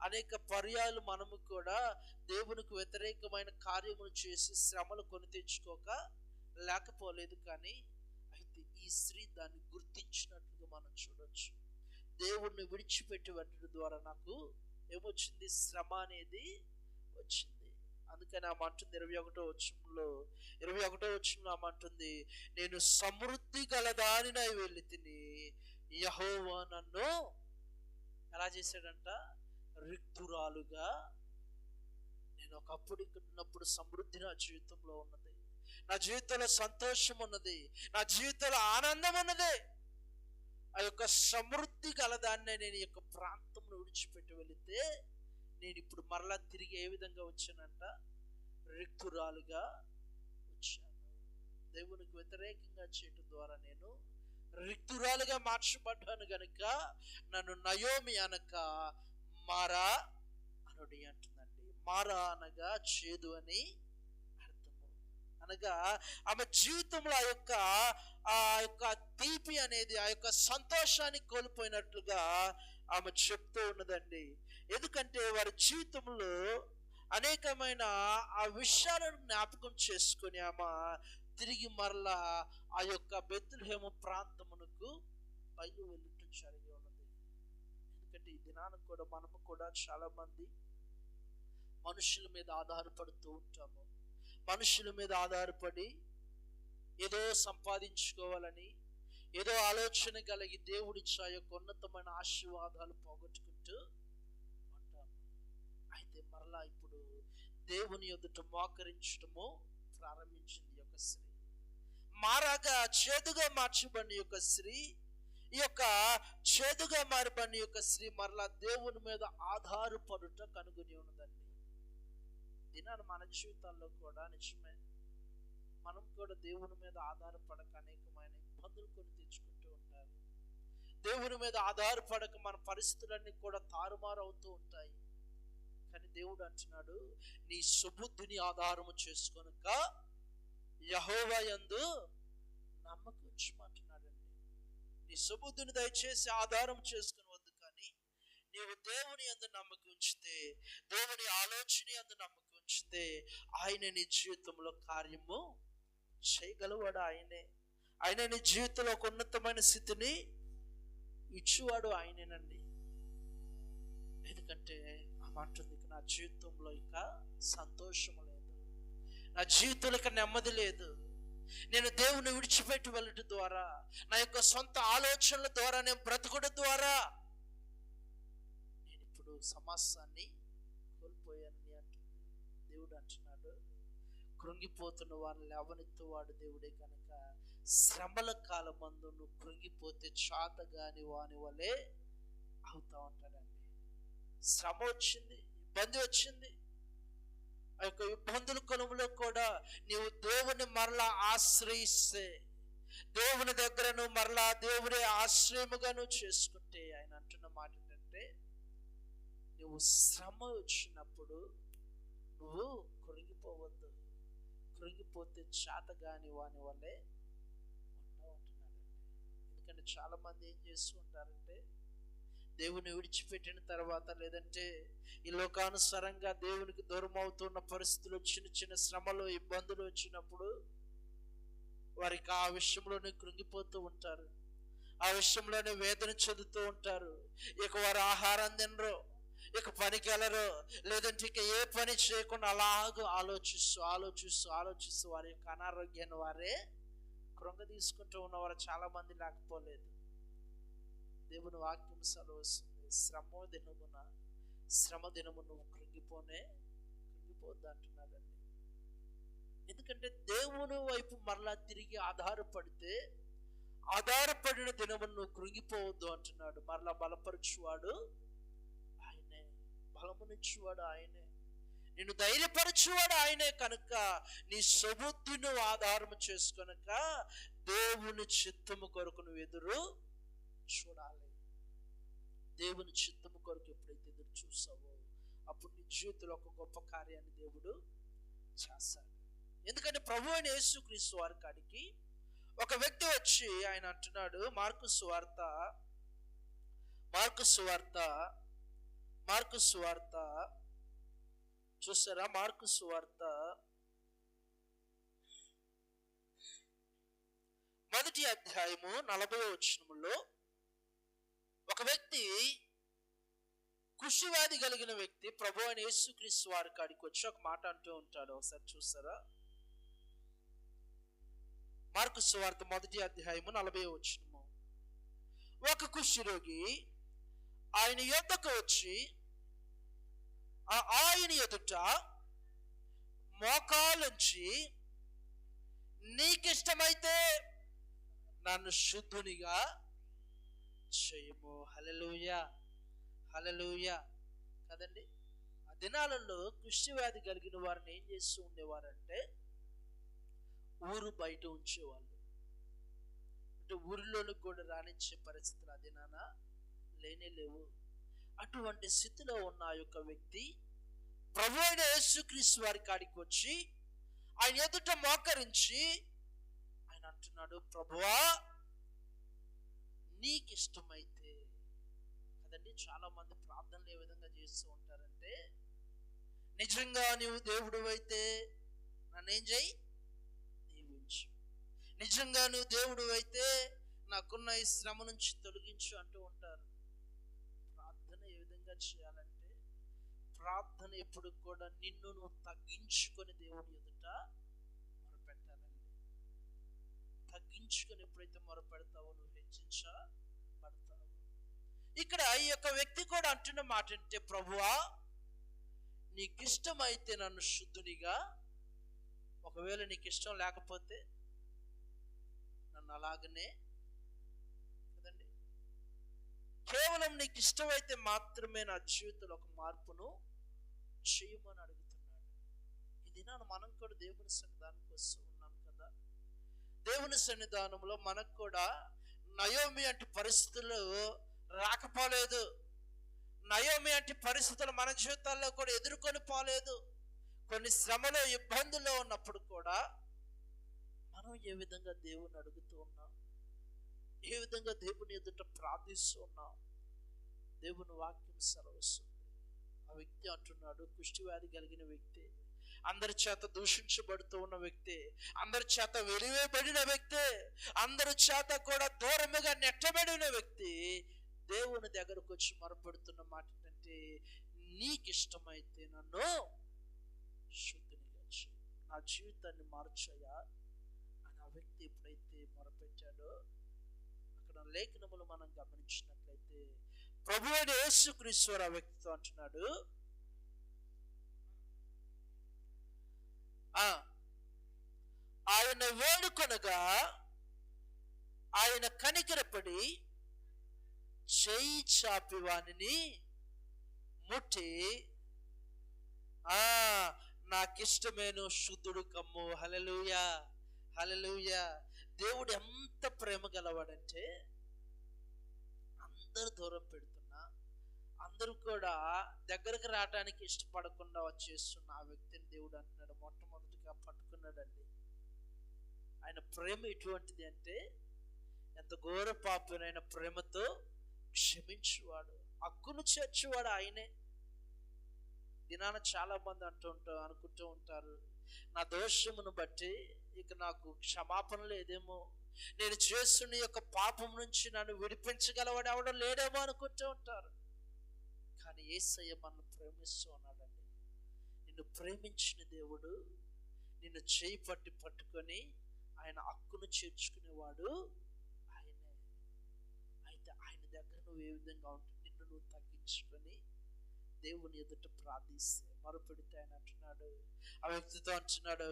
అనేక పర్యాలు మనము కూడా దేవునికి వ్యతిరేకమైన కార్యములు చేసి శ్రమలు కొని తెచ్చుకోక లేకపోలేదు. కానీ అయితే ఈ స్త్రీ దాన్ని గుర్తించినట్లుగా మనం చూడొచ్చు. దేవుణ్ణి విడిచిపెట్టి వెళ్ళడం ద్వారా నాకు ఏమొచ్చింది? శ్రమ అనేది వచ్చింది. అందుకని ఆమె అంటుంది 21వ వచనంలో ఆమె అంటుంది, నేను సమృద్ధి గలదానినై వెళ్ళి తిని యెహోవా నన్ను ఎలా చేశాడంట? రిక్తురాలుగా. నేను ఒకప్పుడు ఇక్కడ ఉన్నప్పుడు సమృద్ధి నా జీవితంలో ఉన్నది, నా జీవితంలో సంతోషం ఉన్నది, నా జీవితంలో ఆనందం ఉన్నది. ఆ యొక్క సమృద్ధి గలదాన్ని నేను ఈ యొక్క ప్రాంతంలో విడిచిపెట్టి వెళితే, నేను ఇప్పుడు మరలా తిరిగి ఏ విధంగా వచ్చానంట? రిక్తురాలుగా వచ్చాను. దేవునికి వ్యతిరేకంగా చేయటం ద్వారా నేను రిక్తురాలుగా మార్చబడ్డాను గనుక నన్ను నయోమి అనక మారా అనుడి అంటుందండి. మారా అనగా చేదు అని అర్థము. అనగా ఆమె జీవితంలో ఆ యొక్క తీపి అనేది, ఆ యొక్క సంతోషాన్ని కోల్పోయినట్లుగా ఆమె చెప్తూ ఉన్నదండి. ఎందుకంటే వారి జీవితంలో అనేకమైన ఆ విషయాలను జ్ఞాపకం చేసుకుని ఆమె తిరిగి మరలా ఆ యొక్క బెత్లెహేము ప్రాంతమునకు బయలు వెళ్ళటం జరిగి ఉన్నది. ఎందుకంటే ఈ దినానికి కూడా మనము కూడా చాలా మంది మనుషుల మీద ఆధారపడుతూ ఉంటాము. మనుషుల మీద ఆధారపడి ఏదో సంపాదించుకోవాలని, ఏదో ఆలోచన కలిగి దేవుడిచ్చే ఆ యొక్క ఉన్నతమైన ఆశీర్వాదాలు పోగొట్టుకుంటూ ఉంటాము. అయితే మరలా ఇప్పుడు దేవుని ఎదుట మోకరించడము ప్రారంభించింది ఈ యొక్క స్త్రీ. మారాగా చేదుగా మార్చబడిన యొక్క స్త్రీ, ఈ యొక్క చేదుగా మారిబడిన యొక్క స్త్రీ మరలా దేవుని మీద ఆధారపడుట కనుగొని ఉన్నదండి. దినాన్ని మన జీవితాల్లో కూడా నిజమే, మనం కూడా దేవుని మీద ఆధారపడక అనేకమైన ఇబ్బందులు కొని తెచ్చుకుంటూ ఉంటారు. దేవుని మీద ఆధారపడక మన పరిస్థితులన్నీ కూడా తారుమారు అవుతూ ఉంటాయి. కానీ దేవుడు అంటున్నాడు, నీ సుబుద్ధిని ఆధారము చేసుకొనక యెహోవా యందు నమ్మకం ఉంచమంటున్నాడండి. నీ సుబుద్ధిని దయచేసి ఆధారం చేసుకుని వద్దు, కానీ నీవు దేవుని యందు నమ్మకం ఉంచితే, దేవుని ఆలోచన యందు నమ్మకం ఉంచితే, ఆయన నీ జీవితంలో కార్యము చేయగలవాడు. ఆయన నీ జీవితంలో ఒక ఉన్నతమైన స్థితిని ఇచ్చేవాడు ఆయనేనండి. ఎందుకంటే అంటుంది, నా జీవితంలో ఇక సంతోషం లేదు, నా జీవితంలో ఇక నెమ్మది లేదు. నేను దేవుని విడిచిపెట్టి వెళ్ళటం ద్వారా, నా యొక్క సొంత ఆలోచనల ద్వారా, నేను బ్రతకడం ద్వారా నేను ఇప్పుడు సమస్యాన్ని కోల్పోయానని అంటుంది. దేవుడు అంటున్నాడు, కృంగిపోతున్న వారిని లేవనెత్తువాడు దేవుడే కనుక శ్రమల కాలమందు నువ్వు కృంగిపోతే చాతగాని వాని వలె అవుతా ఉంటాడండి. శ్రమ వచ్చింది, ఇబ్బంది వచ్చింది. ఆ యొక్క ఇబ్బందుల కొలుములో కూడా నీవు దేవుని మరలా ఆశ్రయిస్తే, దేవుని దగ్గర నువ్వు మరలా దేవుడే ఆశ్రయముగా నువ్వు చేసుకుంటే, ఆయన అంటున్న మాట ఏంటంటే, నువ్వు శ్రమ వచ్చినప్పుడు నువ్వు కృంగిపోవద్దు. కృంగిపోతే చేతగాని వాని వల్లే ఉంటావు అంటున్నాడండి. ఎందుకంటే చాలా మంది ఏం చేస్తూ ఉంటారంటే, దేవుని విడిచిపెట్టిన తర్వాత, లేదంటే ఈ లోకానుసారంగా దేవునికి దూరం అవుతున్న పరిస్థితులు, చిన్న చిన్న శ్రమలు, ఇబ్బందులు వచ్చినప్పుడు వారికి ఆ విషయంలోనే కృంగిపోతూ ఉంటారు, ఆ విషయంలోనే వేదన చెందుతూ ఉంటారు. ఇక వారు ఆహారం తినరు, ఇక పనికి వెళ్ళరు, లేదంటే ఇక ఏ పని చేయకుండా అలాగూ ఆలోచిస్తూ ఆలోచిస్తూ ఆలోచిస్తూ వారి యొక్క అనారోగ్యాన్ని వారే కృంగ తీసుకుంటూ ఉన్నవారు చాలా మంది లేకపోలేదు. దేవుని వాక్యం సెలవుస్తుంది, శ్రమ దినము నువ్వు కృంగిపోద్దు అంటున్నాడండి. ఎందుకంటే దేవుని వైపు మరలా తిరిగి ఆధారపడిన దినము నువ్వు కృంగిపోవద్దు అంటున్నాడు. మరలా బలపరచువాడు ఆయనే, బలమునిచ్చువాడు ఆయనే, నిన్ను ధైర్యపరచువాడు ఆయనే. కనుక నీ సుబుద్ధిని నువ్వు ఆధారము చేసుకొనక దేవుని చిత్తము కొరకు నువ్వు ఎదురు చూడాలి. దేవుని చిత్తము కొరకు ఎప్పుడైతే ఎదురు చూస్తావో అప్పుడు నీ జీవితంలో ఒక గొప్ప కార్యాన్ని దేవుడు చేస్తాడు. ఎందుకంటే ప్రభు అయిన యేసుక్రీస్తు వారి కాడికి ఒక వ్యక్తి వచ్చి ఆయన అంటున్నాడు, మార్కు సువార్త 1వ అధ్యాయము 40వ వచనములో ఒక వ్యక్తి, కుష్ఠవ్యాధి కలిగిన వ్యక్తి ప్రభు అయిన యేసుక్రీస్తు వారి కాడికి వచ్చి ఒక మాట అంటూ ఉంటాడు. ఒకసారి చూస్తారా? మార్కు సువార్త 1వ అధ్యాయము 40వ వచనము. ఒక కుష్ఠరోగి ఆయన యొద్దకు వచ్చి ఆయన ఎదుట మోకాలుంచి, నీకిష్టమైతే నన్ను శుద్ధునిగా చేయము. హల్లెలూయా, హల్లెలూయా కదండి. ఆ దినాలలో కుష్ఠవ్యాధి కలిగిన వారిని ఏం చేస్తూ ఉండేవారంటే, ఊరు బయట ఉంచేవాళ్ళు. అంటే ఊరిలోనికి కూడా రాణించే పరిస్థితులు ఆ దినాన లేనే లేవు. అటువంటి స్థితిలో ఉన్న ఆ యొక్క వ్యక్తి ప్రభు అయిన యేసుక్రీస్తు వారి కాడికి వచ్చి ఆయన ఎదుట మోకరించి ఆయన అంటున్నాడు, ప్రభువా నీకు ఇష్టమైతే. కదండి, చాలా మంది ప్రార్థనలు ఏ విధంగా చేస్తూ ఉంటారంటే, నిజంగా నీవు దేవుడు అయితే నన్నేం చేయి, దీవించు. నిజంగా నువ్వు దేవుడు అయితే నాకున్న ఈ శ్రమ నుంచి తొలగించు అంటూ ఉంటారు. ప్రార్థన ఏ విధంగా చేయాలంటే, ప్రార్థన ఎప్పుడు కూడా నిన్ను నువ్వు తగ్గించుకొని దేవుని ఎదుట మొరపెట్టాలండి. తగ్గించుకొని ఎప్పుడైతే మొరపెడతావో నువ్వు హెచ్చించబడతావు. ఇక్కడ ఈ యొక్క వ్యక్తి కూడా అంటున్న మాట అంటే, ప్రభువా నీకు ఇష్టమైతే నన్ను శుద్ధునిగా, ఒకవేళ నీకు ఇష్టం లేకపోతే నన్ను అలాగనే, కదండి, కేవలం నీకు ఇష్టమైతే మాత్రమే నా జీవితంలో ఒక మార్పును చేయమని అడుగుతున్నాడు. ఈ దినాన మనం కూడా దేవుని సన్నిధానానికి వస్తూ ఉన్నాం కదా. దేవుని సన్నిధానంలో మనకు కూడా నయోమి అంటే పరిస్థితులు రాకపోలేదు. నయోమి అంటే పరిస్థితులు మన జీవితాల్లో కూడా ఎదుర్కొని పోలేదు. కొన్ని శ్రమలో, ఇబ్బందుల్లో ఉన్నప్పుడు కూడా మనం ఏ విధంగా దేవుని అడుగుతూ ఉన్నాం, ఏ విధంగా దేవుని ఎదుట ప్రార్థిస్తూ ఉన్నాం. దేవుని వాక్యం సెలవిస్తుంది. ఆ వ్యక్తి అంటున్నాడు, కుష్ఠవ్యాధి కలిగిన వ్యక్తి, అందరి చేత దూషించబడుతూ ఉన్న వ్యక్తి, అందరి చేత వెలివేయబడిన వ్యక్తి, అందరి చేత కూడా దూరముగా నెట్టబడిన వ్యక్తి దేవుని దగ్గరకు వచ్చి మొరపెడుతున్న మాట ఏంటంటే, నీకు ఇష్టమైతే నన్ను శుద్ధినిగా చేయి, నా జీవితాన్ని మార్చయ్యా అని ఆ వ్యక్తి ఎప్పుడైతే మొరపెట్టాడో, అక్కడ లేఖనములు మనం గమనించినట్లయితే ప్రభు అయిన యేసుక్రీస్తు ఆ వ్యక్తితో అంటున్నాడు, ఆయన వేడుకొనగా ఆయన కనికరపడి చేయి చాపి వానిని ముట్టి, నాకిష్టమేను శుద్ధుడు కమ్ము. హల్లెలూయా, హల్లెలూయా. దేవుడు ఎంత ప్రేమ గలవాడంటే, అందరు దూరం పెడుతున్నా, అందరూ కూడా దగ్గరకు రావడానికి ఇష్టపడకుండా వచ్చేస్తున్న ఆ వ్యక్తిని దేవుడు అంటున్నాడు, మొట్టమొదటిగా చక్కగా పట్టుకున్నాడండి. ఆయన ప్రేమ ఎటువంటిది అంటే, ఎంత ఘోర పాపునైన ప్రేమతో క్షమించువాడు, హక్కును చేర్చువాడు ఆయనే. దినాన చాలా మంది అనుకుంటూ ఉంటారు, నా దోషమును బట్టి ఇక నాకు క్షమాపణ లేదేమో, నేను చేస్తున్న యొక్క పాపం నుంచి నన్ను విడిపించగలవాడు ఎవడో లేడేమో అనుకుంటూ ఉంటారు. కానీ యేసయ్య మనల్ని ప్రేమిస్తూ ఉన్నాడండి. నిన్ను ప్రేమించిన దేవుడు నిన్ను చేయి పట్టుకొని ఆయన హక్కును చేర్చుకునేవాడు ఆయనే. అయితే ఆయన దగ్గర నువ్వు ఏ విధంగా ఉంటుంది, నిన్ను నువ్వు తగ్గించుకొని దేవుని ఎదుట ప్రార్థిస్తే, మొరపెడితే ఆయన అంటున్నాడు, ఆ వ్యక్తితో అంటున్నాడు,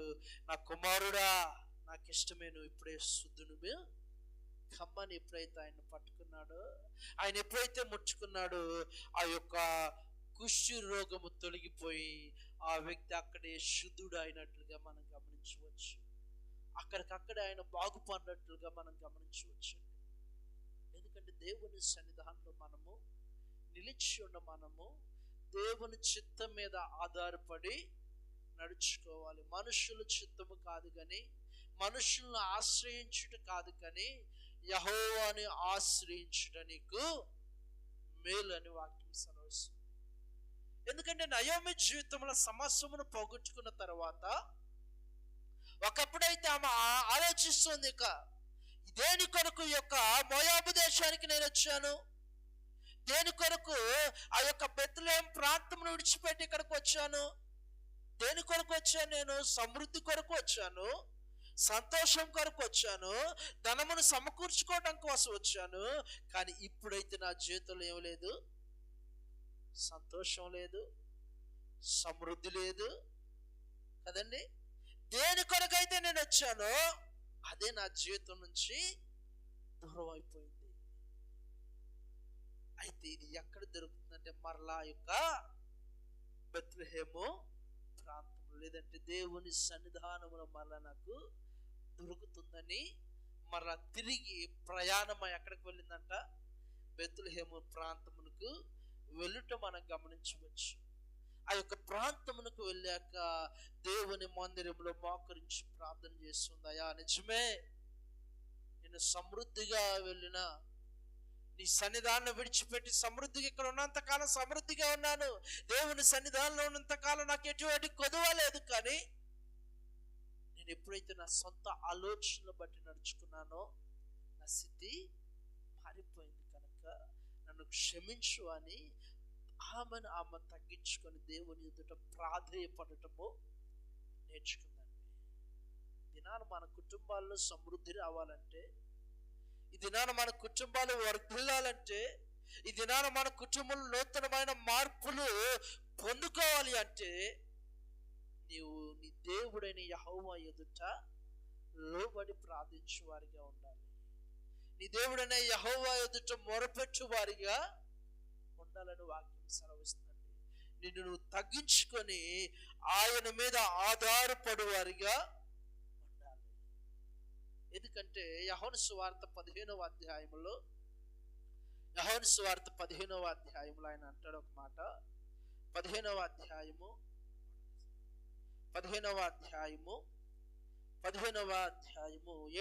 నా కుమారుడా నాకు ఇష్టమే, నువ్వు ఇప్పుడే శుద్ధునివి కమ్మని. ఎప్పుడైతే ఆయన పట్టుకున్నాడో, ఆయన ఎప్పుడైతే ముట్టుకున్నాడో, ఆ యొక్క కుష్ఠు రోగము తొలగిపోయి ఆ వ్యక్తి అక్కడే శుద్ధుడు అయినట్లుగా మనం గమనించవచ్చు. అక్కడికక్కడే ఆయన బాగుపడినట్లుగా మనం గమనించవచ్చు. ఎందుకంటే దేవుని సన్నిధానంలో మనము నిలిచి ఉన్న మనము దేవుని చిత్తం మీద ఆధారపడి నడుచుకోవాలి. మనుషుల చిత్తము కాదు కానీ, మనుషులను ఆశ్రయించుట కాదు కానీ, యెహోవాని ఆశ్రయించుట నీకు మేలు అని వాక్యం సెలవిస్తుంది. ఎందుకంటే నయోమి జీవితంలో సమస్యను పోగొట్టుకున్న తర్వాత ఒకప్పుడైతే ఆమె ఆలోచిస్తుంది, ఇక దేని కొరకు ఈ యొక్క మోయాబు దేశానికి నేను వచ్చాను, దేని కొరకు ఆ యొక్క బెత్లెహేము ప్రాంతమును విడిచిపెట్టి ఇక్కడికి వచ్చాను, దేని కొరకు వచ్చాను, నేను సమృద్ధి కొరకు వచ్చాను, సంతోషం కొరకు వచ్చాను, ధనమును సమకూర్చుకోవడం కోసం వచ్చాను. కానీ ఇప్పుడైతే నా జీవితంలో ఏం లేదు, సంతోషం లేదు, సమృద్ధి లేదు కదండి. దేని కొరకైతే నేను వచ్చానో అదే నా జీవితం నుంచి దూరం అయిపోయింది. అయితే ఇది ఎక్కడ దొరుకుతుందంటే మరలా యొక్క బెత్లెహేము ప్రాంతంలో, లేదంటే దేవుని సన్నిధానంలో మరలా నాకు దొరుకుతుందని మరలా తిరిగి ప్రయాణం ఎక్కడికి వెళ్ళిందంట, బెత్లెహేము ప్రాంతమునకు వెళ్ళుట మనం గమనించవచ్చు. ఆ యొక్క ప్రాంతమునకు వెళ్ళాక దేవుని మందిరంలో మోకరించి ప్రార్థన చేస్తుంది, అయ్యా నిజమే, నేను సమృద్ధిగా వెళ్ళిన నీ సన్నిధానం విడిచిపెట్టి సమృద్ధిగా ఇక్కడ ఉన్నంత కాలం సమృద్ధిగా ఉన్నాను, దేవుని సన్నిధానంలో ఉన్నంత కాలం నాకు ఎటువంటి కొదువ లేదు. కానీ నేను ఎప్పుడైతే నా సొంత ఆలోచనలు బట్టి నడుచుకున్నానో నా స్థితి మారిపోయింది, కనుక నన్ను క్షమించు అని ఆమె తగ్గించుకొని దేవుని ఎదుట ప్రాధేయపడటము నేర్చుకుందండి. దినాన మన కుటుంబాల్లో సమృద్ధి రావాలంటే, ఈ దినాన మన కుటుంబాలు వర్ధిల్లాలంటే, ఈ దినాన మన కుటుంబంలో నూతనమైన మార్పులు పొందుకోవాలి అంటే, నీవు నీ దేవుడైన యెహోవా ఎదుట లోబడి ప్రార్థించు వారిగా ఉండాలి. నీ దేవుడైన యెహోవా ఎదుట మొరపెట్టు వారిగా ఉండాలని వాక్యం సెలవిస్తుంది. నిన్ను నువ్వు తగ్గించుకొని ఆయన మీద ఆధారపడు వారిగా ఉండాలి. ఎందుకంటే యోహాను సువార్త 15వ అధ్యాయంలో ఆయన అంటాడు ఒక మాట. 15వ అధ్యాయము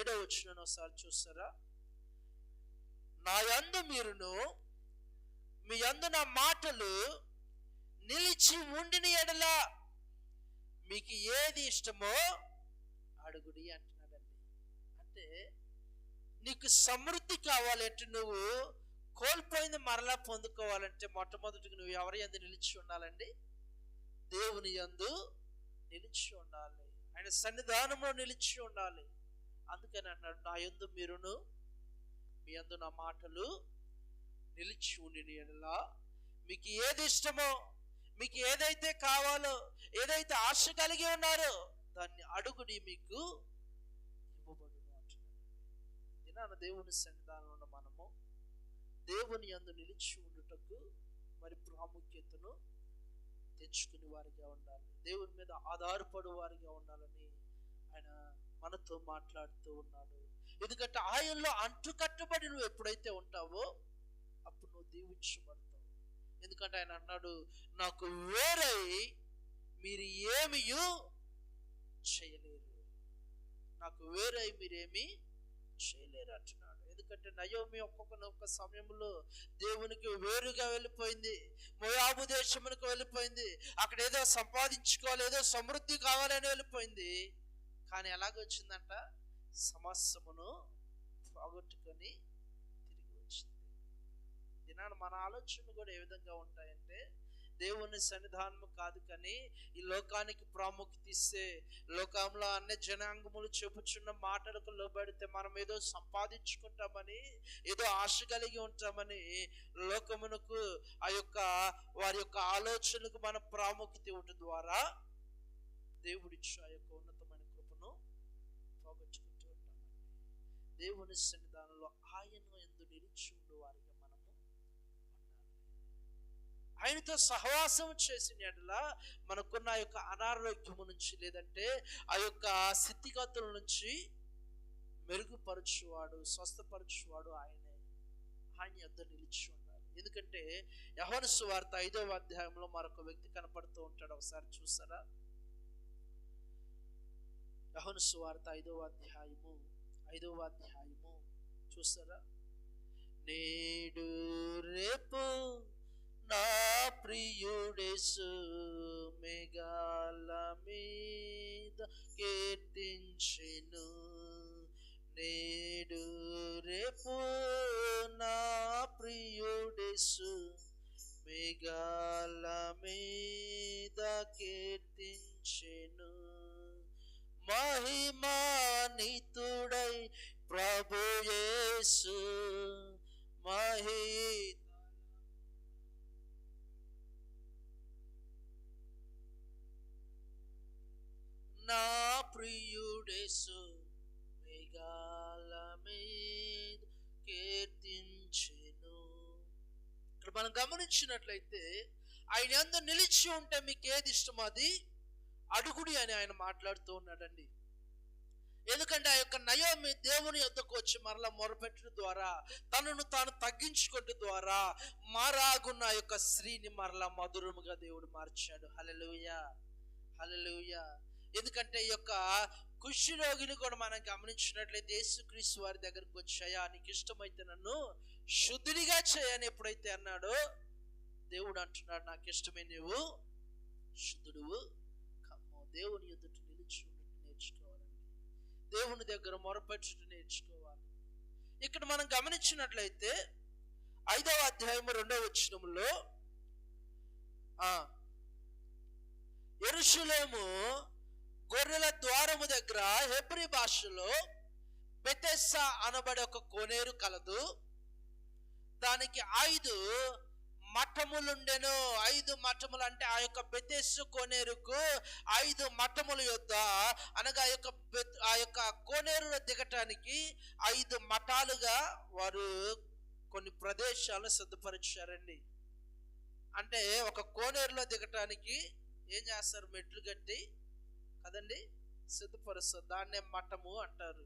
7వ వచనం ఒకసారి చూస్తారా? నా యందు మీరును మీ యందు నా మాటలు నిలిచి ఉండిన ఎడల మీకు ఏది ఇష్టమో అడుగుడి అంటున్నాడండి. అంటే నీకు సమృద్ధి కావాలంటే, నువ్వు కోల్పోయింది మరలా పొందుకోవాలంటే మొట్టమొదటిగా నువ్వు ఎవరి యందు నిలిచి ఉండాలండి? దేవుని యందు నిలిచి ఉండాలి, ఆయన సన్నిధానంలో నిలిచి ఉండాలి. అందుకని అన్నాడు, నా యందు మీరును మీ యందు నా మాటలు నిలిచి ఉండిన యెడల మీకు ఏది ఇష్టమో, మీకు ఏదైతే కావాలో, ఏదైతే ఆశ కలిగి ఉన్నారో దాన్ని అడుగుడి, మీకు ఇవ్వబడును అంటున్నాడు. దినాన దేవుని సన్నిధానంలో మనము దేవుని యందు నిలిచి ఉండుటకు మరి ప్రాముఖ్యతను తెచ్చుకునే వారిగా ఉండాలి, దేవుని మీద ఆధారపడు వారిగా ఉండాలని ఆయన మనతో మాట్లాడుతూ ఉన్నాడు. ఎందుకంటే ఆయనలో అంటుకట్టుబడి నువ్వు ఎప్పుడైతే ఉంటావో అప్పుడు నువ్వు దీవించబడతావు. ఎందుకంటే ఆయన అన్నాడు, నాకు వేరై మీరు ఏమియు చేయలేరు, నాకు వేరై మీరేమి చేయలేరు అంటున్నాడు. ఎందుకంటే నయోమి ఒక్కొక్క సమయంలో దేవునికి వేరుగా వెళ్ళిపోయింది, మోయాబు దేశమునికి వెళ్ళిపోయింది. అక్కడ ఏదో సంపాదించుకోవాలి, ఏదో సమృద్ధి కావాలని వెళ్ళిపోయింది. కానీ ఎలాగొచ్చిందంట, సమస్యమును పోగొట్టుకొని తిరిగి వచ్చింది. దినాన్ని మన ఆలోచనలు కూడా ఏ విధంగా ఉంటాయంటే, దేవుని సన్నిధానము కాదు కానీ ఈ లోకానికి ప్రాముఖ్యత ఇస్తే, లోకంలో అన్ని జనాంగములు చెప్పుచున్న మాటలకు లోబడితే మనం ఏదో సంపాదించుకుంటామని, ఏదో ఆశ కలిగి ఉంటామని లోకమునకు వారి యొక్క ఆలోచనలకు మన ప్రాముఖ్యత ఇవ్వడం ద్వారా దేవుడిచ్చు ఆ యొక్క ఉన్నతమైన కృపను పోగొట్టుకుంటూ ఉంటామండి. దేవుని సన్నిధానంలో ఆయన యందు నిలిచి ఉండు వారిగా మనము ఆయనతో సహవాసం చేసిన యెడల మనకున్న ఆ యొక్క అనారోగ్యము నుంచి, లేదంటే ఆ యొక్క స్థితిగతుల నుంచి మెరుగుపరచువాడు, స్వస్థపరచువాడు ఆయనే. ఆయన యొద్ద నిలిచి ఉండాలి. ఎందుకంటే యోహాను సువార్త 5వ అధ్యాయంలో మరొక వ్యక్తి కనపడుతూ ఉంటాడు. ఒకసారి చూసారా? యోహాను సువార్త 5వ అధ్యాయము చూసారా? నేడు రేపు నా ప్రియుడేసు మేఘాల మీద కీర్తించెను, నేడు రేపు నా ప్రియుడేసు మేఘాల మీద కీర్తించెను, మహిమాన్వితుడై ప్రభు యేసు నా ప్రియుడేసు మేఘాల మీద కీర్తించెను. ఇక్కడ మనం గమనించినట్లయితే ఆయన యందు నిలిచి ఉంటే మీకు ఏది ఇష్టమో అది అడుగుడి అని ఆయన మాట్లాడుతూ ఉన్నాడండి. ఎందుకంటే ఆ యొక్క నయోమి దేవుని యొద్దకు వచ్చి మరలా మొరపెట్టడం ద్వారా, తనను తాను తగ్గించుకోవడం ద్వారా మారాగున్న ఆ యొక్క స్త్రీని మరలా మధురముగా దేవుడు మార్చాడు. హల్లెలూయా, హల్లెలూయా. ఎందుకంటే ఈ యొక్క కుష్ఠరోగిని కూడా మనం గమనించినట్లయితే యేసుక్రీస్తు వారి దగ్గరకు వచ్చాయా, నీకు ఇష్టమైతే నన్ను శుద్ధుడిగా చేయని ఎప్పుడైతే అన్నాడో, దేవుడు అంటున్నాడు, నాకు ఇష్టమే నీవు శుద్ధుడువు కమ్మో. దేవుని ఎదుట నిలిచి ఉండటం నేర్చుకోవాలండి, దేవుని దగ్గర మొరపెట్టడం నేర్చుకోవాలి. ఇక్కడ మనం గమనించినట్లయితే 5వ అధ్యాయము 2వ వచనములో యెరూషలేము గొర్రెల ద్వారము దగ్గర హెబ్రీ భాషలో బెతెస్దా అనబడే ఒక కోనేరు కలదు. దానికి 5 మఠములుండెను. 5 మఠములు అంటే ఆ యొక్క బెతెస్దా కోనేరుకు 5 మఠముల యొద్ద, అనగా ఆ యొక్క కోనేరులో దిగటానికి 5 మఠాలుగా వారు కొన్ని ప్రదేశాలను సిద్ధపరిచారండి. అంటే ఒక కోనేరులో దిగటానికి ఏం చేస్తారు, మెట్లు కట్టి కదండి సిద్ధపరుస్తారు, దాన్నే మఠము అంటారు.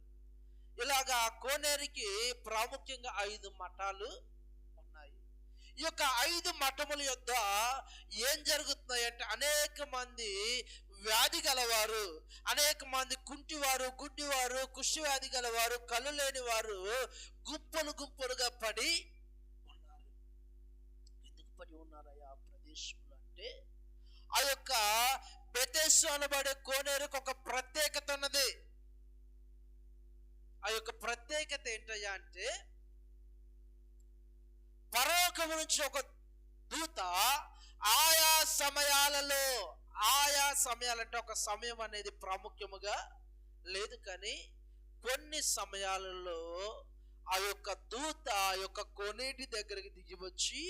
ఇలాగా కోనేరుకి ప్రాముఖ్యంగా 5 మఠాలు ఉన్నాయి. ఈ యొక్క 5 మఠముల యొద్ద ఏం జరుగుతున్నాయంటే, అనేక మంది వ్యాధి గలవారు, అనేక మంది కుంటివారు, గుడ్డివారు, కుష్ఠవ్యాధి గలవారు, కళ్ళు లేని వారు గుంపులు గుంపులుగా పడి ఉన్నారు. ఎందుకు పడి ఉన్నారయ్యా ఆ ప్రదేశంలో అంటే, ఆ యొక్క బెతెస్దా అనబడే కోనేరుకు ఒక ప్రత్యేకత ఉన్నది. ఆ యొక్క ప్రత్యేకత ఏంటయ్యా అంటే, పరలోకము నుంచి ఒక దూత ఆయా సమయాలంటే ఒక సమయం అనేది ప్రాముఖ్యముగా లేదు, కానీ కొన్ని సమయాలలో ఆ యొక్క దూత ఆ యొక్క కోనేటి దగ్గరికి దిగి వచ్చి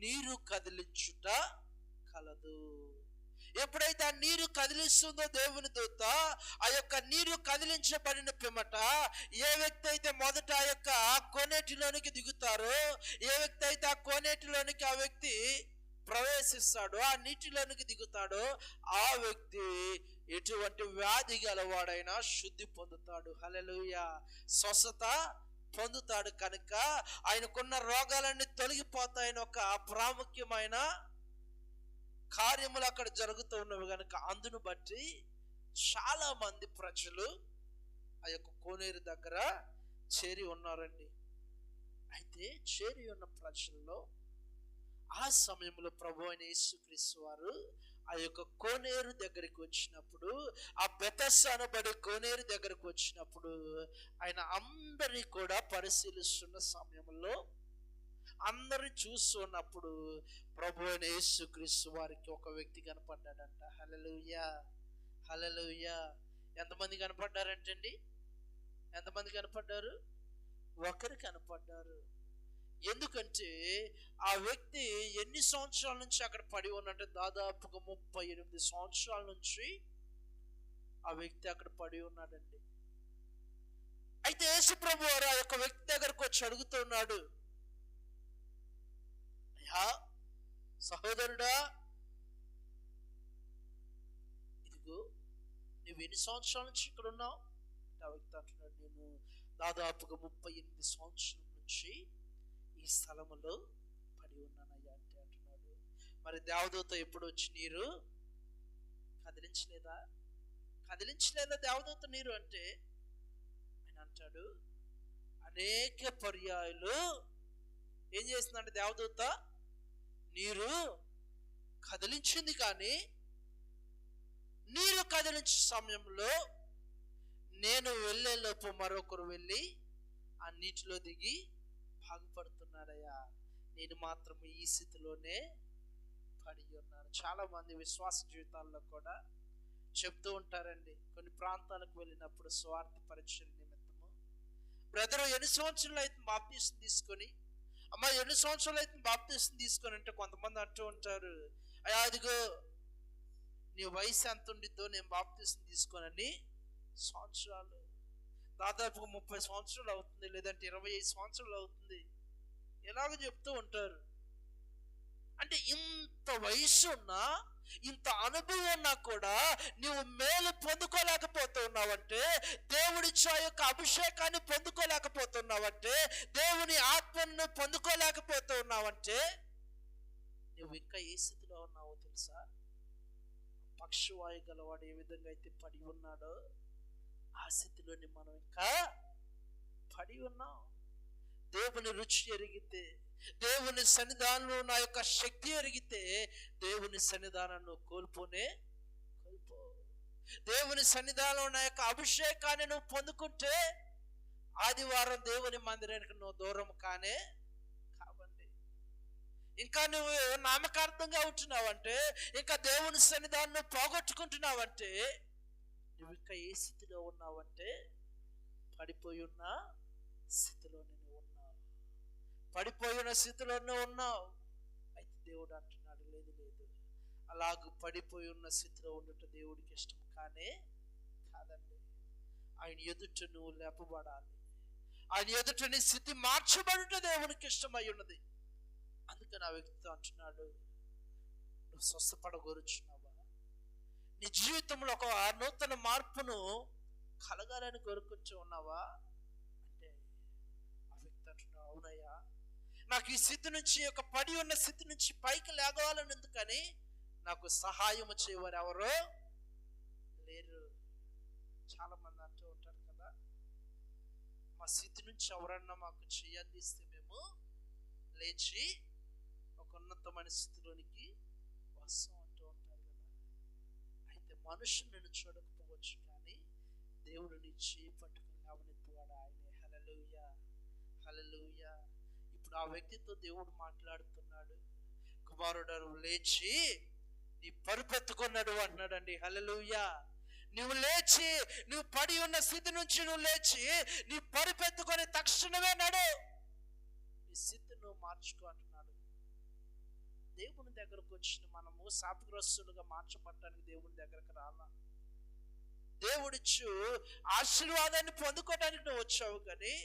నీరు కదిలించుట కలదు. ఎప్పుడైతే ఆ నీరు కదిలిస్తుందో దేవుని దూత, ఆ యొక్క నీరు కదిలించబడిన పిమ్మట ఏ వ్యక్తి అయితే మొదట ఆ యొక్క కోనేటిలోనికి దిగుతారో, ఏ వ్యక్తి అయితే ఆ కోనేటిలోనికి ఆ వ్యక్తి ప్రవేశిస్తాడో, ఆ నీటిలోనికి దిగుతాడో, ఆ వ్యక్తి ఎటువంటి వ్యాధి గలవాడైనా శుద్ధి పొందుతాడు. హల్లెలూయా, స్వస్థత పొందుతాడు. కనుక ఆయనకున్న రోగాలన్నీ తొలగిపోతాయని ఒక ప్రాముఖ్యమైన కార్యములు అక్కడ జరుగుతూ ఉన్నవి కనుక అందును బట్టి చాలా మంది ప్రజలు ఆ యొక్క కోనేరు దగ్గర చేరి ఉన్నారండి. అయితే చేరి ఉన్న ప్రజల్లో ఆ సమయంలో ప్రభు అయిన యేసుక్రీస్తు వారు ఆ యొక్క కోనేరు దగ్గరికి వచ్చినప్పుడు, ఆ బెతస్దా అనబడే కోనేరు దగ్గరకు వచ్చినప్పుడు, ఆయన అందరినీ కూడా పరిశీలిస్తున్న సమయంలో, అందరిని చూస్తున్నప్పుడు ప్రభు అయిన యేసుక్రీస్తు వారికి ఒక వ్యక్తి కనపడ్డాడంట. హల్లెలూయా, హల్లెలూయా. ఎంతమంది కనపడ్డారంటండి? ఎంతమంది కనపడ్డారు? ఒకరు కనపడ్డారు. ఎందుకంటే ఆ వ్యక్తి ఎన్ని సంవత్సరాల నుంచి అక్కడ పడి ఉన్నట్టు, దాదాపుగా 38 సంవత్సరాల నుంచి ఆ వ్యక్తి అక్కడ పడి ఉన్నాడండి. అయితే యేసు ప్రభు వారు ఆ యొక్క వ్యక్తి దగ్గరకు వచ్చి అడుగుతున్నాడు, అయ్యా సహోదరుడా, ఇదిగో నువ్వు ఎన్ని సంవత్సరాల నుంచి ఇక్కడ ఉన్నావు? ఆ వ్యక్తి అంటున్నాడు, నేను దాదాపుగా 38 సంవత్సరాల నుంచి ఈ స్థలములో పడి ఉన్నానయ్యా అంటే అంటున్నాడు. మరి దేవదూత ఎప్పుడు వచ్చి నీరు కదిలించలేదా? కదిలించలేదా దేవదూత నీరు అంటే? ఆయన అంటాడు, అనేక పర్యాయాలు ఏం చేసిందంటే దేవదూత నీరు కదిలించింది, కానీ నీరు కదిలించే సమయంలో నేను వెళ్ళే లోపు మరొకరు వెళ్ళి ఆ నీటిలో దిగి బాగుపడుతున్నారయ్యా, నేను మాత్రం ఈ స్థితిలోనే పడి ఉన్నాను. చాలా మంది విశ్వాస జీవితాల్లో కూడా చెప్తూ ఉంటారండి, కొన్ని ప్రాంతాలకు వెళ్ళినప్పుడు స్వార్థ పరిచయ నిమిత్తము, బ్రదర్ ఎన్ని సంవత్సరాలు అయితే బాప్తీసం తీసుకొని, అమ్మ ఎన్ని సంవత్సరాలు అయితే బాప్తీసం తీసుకొని అంటే కొంతమంది అంటూ ఉంటారు, అయ్యా అదిగో నీ వయసు ఎంత ఉండిద్దో, నేను బాప్తీసం తీసుకోనని సంవత్సరాలు, దాదాపుగా 30 సంవత్సరాలు అవుతుంది, లేదంటే 25 సంవత్సరాలు అవుతుంది, ఎలాగో చెప్తూ ఉంటారు. అంటే ఇంత వయసు ఉన్నా, ఇంత అనుభవం ఉన్నా కూడా నువ్వు మేలు పొందుకోలేకపోతున్నావంటే, దేవుడిచ్చే యొక్క అభిషేకాన్ని పొందుకోలేకపోతున్నావంటే, దేవుని ఆత్మను పొందుకోలేకపోతున్నావంటే నువ్వు ఇంకా ఏ స్థితిలో ఉన్నావో తెలుసా? పక్షవాయు గలవాడు ఏ విధంగా అయితే పడి ఉన్నాడో ఆ స్థితిలోని మనం ఇంకా పడి ఉన్నాం. దేవుని రుచి ఎరిగితే, దేవుని సన్నిధానంలో నా యొక్క శక్తి ఎరిగితే, దేవుని సన్నిధానాన్ని కోల్పో. దేవుని సన్నిధానంలో నా యొక్క అభిషేకాన్ని నువ్వు పొందుకుంటే, ఆదివారం దేవుని మందిరానికి నువ్వు దూరం కానే కావండి. ఇంకా నువ్వు నామకార్థంగా ఉంటున్నావంటే, ఇంకా దేవుని సన్నిధానం పోగొట్టుకుంటున్నావంటే, నువ్వు ఇంకా ఏ స్థితిలో ఉన్నావంటే పడిపోయి ఉన్న స్థితిలోనే ఉన్నావు. పడిపోయి ఉన్న స్థితిలోనే ఉన్నావు. అయితే దేవుడు అంటున్నాడు, లేదు లేదు, అలాగూ పడిపోయి ఉన్న స్థితిలో ఉండటం దేవుడికి ఇష్టం కానే కాదండి. ఆయన ఎదుట నువ్వు లేపబడాలి, ఆయన ఎదుట నీ స్థితి మార్చబడుట దేవునికి ఇష్టమై ఉన్నది. అందుకని ఆ వ్యక్తితో అంటున్నాడు, నువ్వు స్వస్థపడగోరుచున్నావా? నీ జీవితంలో ఒక నూతన మార్పును కలగాలని కోరుకుంటూ ఉన్నావా అంటే, ఆ వ్యక్తి అంటున్నాడు, అవునయ్యా, నాకు ఈ స్థితి నుంచి, ఒక పడి ఉన్న స్థితి నుంచి పైకి లేగవాలని ఎందుకని నాకు సహాయం చేయవారు ఎవరో లేరు. చాలా మంది అంటూ ఉంటారు కదా, మా స్థితి నుంచి ఎవరన్నా మాకు చేయందిస్తే మేము లేచి ఒక ఉన్నతమైన స్థితిలోనికి వస్తాం అంటూ ఉంటారు కదా. అయితే మనుషులు నిన్ను చూడకపోవచ్చు, కానీ దేవుడు నీ చేయి పట్టుకుని లేవనెత్తువాడు ఆయనే. హల్లెలూయా, హల్లెలూయా. ఇప్పుడు ఆ వ్యక్తితో దేవుడు మాట్లాడుతున్నాడు, కుమారుడు లేచి నీ పరుపెత్తుకున్నాడు అన్నాడండి. హల్లెలూయా. నువ్వు లేచి, నువ్వు పడి ఉన్న స్థితి నుంచి నువ్వు లేచి నీ పరుపెత్తుకొని తక్షణమే నడు, నీ స్థితిని నువ్వు మార్చుకో అంటున్నాడు. దేవుని దగ్గరకు వచ్చిన మనము శాపగ్రస్తులుగా మార్చబడటానికి దేవుని దగ్గరకు రాలా. దేవుడిచ్చు ఆశీర్వాదాన్ని పొందుకోవడానికి నువ్వు వచ్చావు, కానీ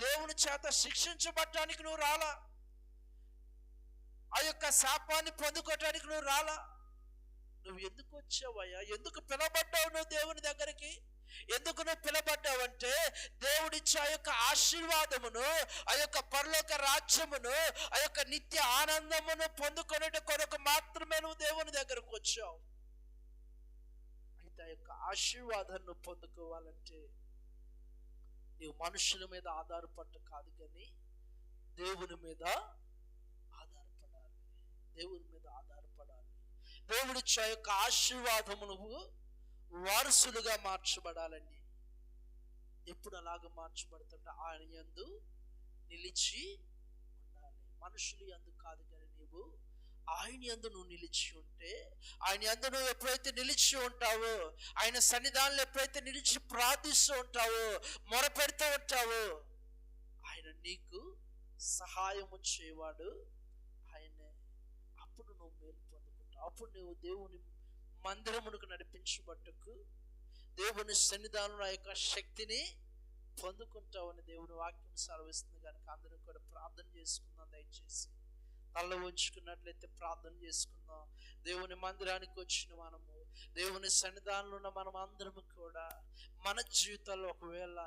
దేవుని చేత శిక్షించబడటానికి నువ్వు రాలా. ఆ యొక్క శాపాన్ని పొందుకోవటానికి నువ్వు రాలా. నువ్వు ఎందుకు వచ్చావయ్యా? ఎందుకు పిలబడ్డావు నువ్వు దేవుని దగ్గరికి? ఎందుకు నువ్వు పిలబడ్డావంటే, దేవుడిచ్చే ఆ యొక్క ఆశీర్వాదమును, ఆ యొక్క పరలోక రాజ్యమును, ఆ యొక్క నిత్య ఆనందమును పొందుకునే కొరకు మాత్రమే నువ్వు దేవుని దగ్గరకు వచ్చావు. అయితే ఆ యొక్క ఆశీర్వాదాన్ని పొందుకోవాలంటే నీవు మనుషుల మీద ఆధారపడ్డ కాదు, కానీ దేవుని మీద ఆధారపడాలి. దేవుని మీద ఆధారపడాలి. దేవుడిచ్చే ఆ యొక్క ఆశీర్వాదము నువ్వు వారసులుగా మార్చబడాలండి. ఎప్పుడు అలాగ మార్చబడుతుంటే ఆయన యందు నిలిచి ఉండాలి. మనుషులు యందు కాదు, కానీ నీవు ఆయన యందు నువ్వు నిలిచి ఉంటే, ఆయన యందు నువ్వు ఎప్పుడైతే నిలిచి ఉంటావో, ఆయన సన్నిధానంలో ఎప్పుడైతే నిలిచి ప్రార్థిస్తూ ఉంటావో, మొరపెడుతూ ఉంటావో, ఆయన నీకు సహాయము చేయవాడు ఆయనే. అప్పుడు నువ్వు మేలు పొందుకుంటావు. అప్పుడు నువ్వు దేవుని మందిరమునకు నడిపించబట్టుకు, దేవుని సన్నిధానంలో ఆ యొక్క శక్తిని పొందుకుంటావని దేవుని వాక్యం సెలవిస్తుంది. కనుక అందరూ కూడా ప్రార్థన చేసుకుందాం. దయచేసి తల ఉంచుకున్నట్లయితే ప్రార్థన చేసుకుందాం. దేవుని మందిరానికి వచ్చిన మనము, దేవుని సన్నిధానంలో ఉన్న మనం అందరము కూడా మన జీవితాల్లో ఒకవేళ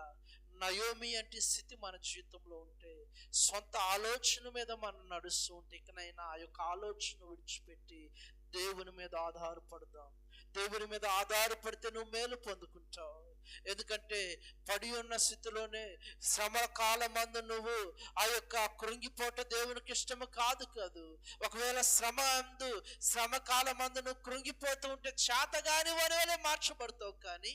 నయోమి అంటే స్థితి మన జీవితంలో ఉంటే, సొంత ఆలోచన మీద మనం నడుస్తూ ఉంటే, ఇకనైనా ఆ యొక్క ఆలోచన విడిచిపెట్టి దేవుని మీద ఆధారపడదాం. దేవుని మీద ఆధారపడితే నువ్వు మేలు పొందుకుంటావు. ఎందుకంటే పడి ఉన్న స్థితిలోనే శ్రమ కాలమందు నువ్వు ఆ యొక్క కృంగిపోట దేవునికి ఇష్టము కాదు. ఒకవేళ శ్రమ కాలమందు నువ్వు కృంగిపోతూ ఉంటే చేతగాని వరే మార్చబడతావు. కానీ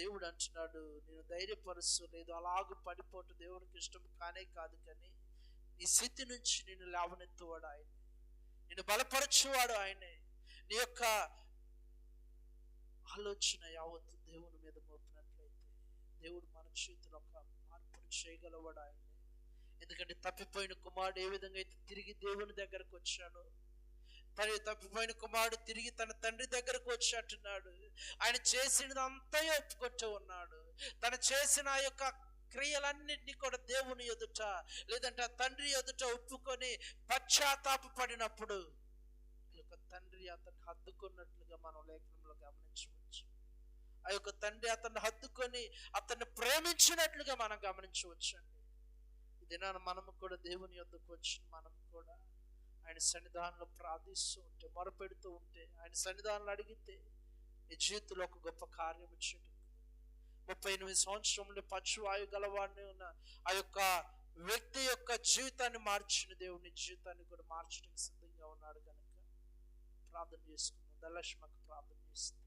దేవుడు అంటున్నాడు, నేను ధైర్యపరుస్తూ లేదు, అలాగూ పడిపోటు దేవునికి ఇష్టం కానే కాదు, కానీ నీ స్థితి నుంచి నేను లేవనెత్తువాడు ఆయనే, నేను బలపరచువాడు ఆయనే. నీ యొక్క ఆలోచన యావత్తు దేవుని మీద మోపినట్లయితే దేవుడు మన చేతిలో ఒక మార్పును చేయగలవాడు ఆయనే. ఎందుకంటే తప్పిపోయిన కుమారుడు ఏ విధంగా అయితే తిరిగి దేవుని దగ్గరకు వచ్చాడో, తప్పిపోయిన కుమారుడు తిరిగి తన తండ్రి దగ్గరకు వచ్చేట్టున్నాడు. ఆయన చేసినదంతా ఒప్పుకుంటూ ఉన్నాడు. తను చేసిన ఆ యొక్క క్రియలన్నింటినీ కూడా దేవుని ఎదుట, లేదంటే ఆ తండ్రి ఎదుట ఒప్పుకొని పశ్చాత్తాపపడినప్పుడు ఈ యొక్క తండ్రి అతన్ని హత్తుకున్నట్లుగా మనం లేఖనంలో గమనించవచ్చు. ఆ యొక్క తండ్రి అతన్ని హత్తుకొని అతన్ని ప్రేమించినట్లుగా మనం గమనించవచ్చు. ఇది మనము కూడా దేవుని యొద్దకు వచ్చి మనం కూడా ఆయన సన్నిధానంలో ప్రార్థిస్తూ ఉంటే, మొరపెడుతూ ఉంటే, ఆయన సన్నిధానంలో అడిగితే నీ జీవితంలో ఒక గొప్ప కార్యం వచ్చేటప్పుడు 38 సంవత్సరంలో పక్షవాయు గలవాడిని ఉన్న ఆ యొక్క వ్యక్తి యొక్క జీవితాన్ని మార్చిన దేవుని జీవితాన్ని కూడా మార్చడానికి సిద్ధంగా ఉన్నాడు. కనుక ప్రార్థన చేసుకుందాం. ధనలక్ష్మకు ప్రార్థన చేస్తుంది.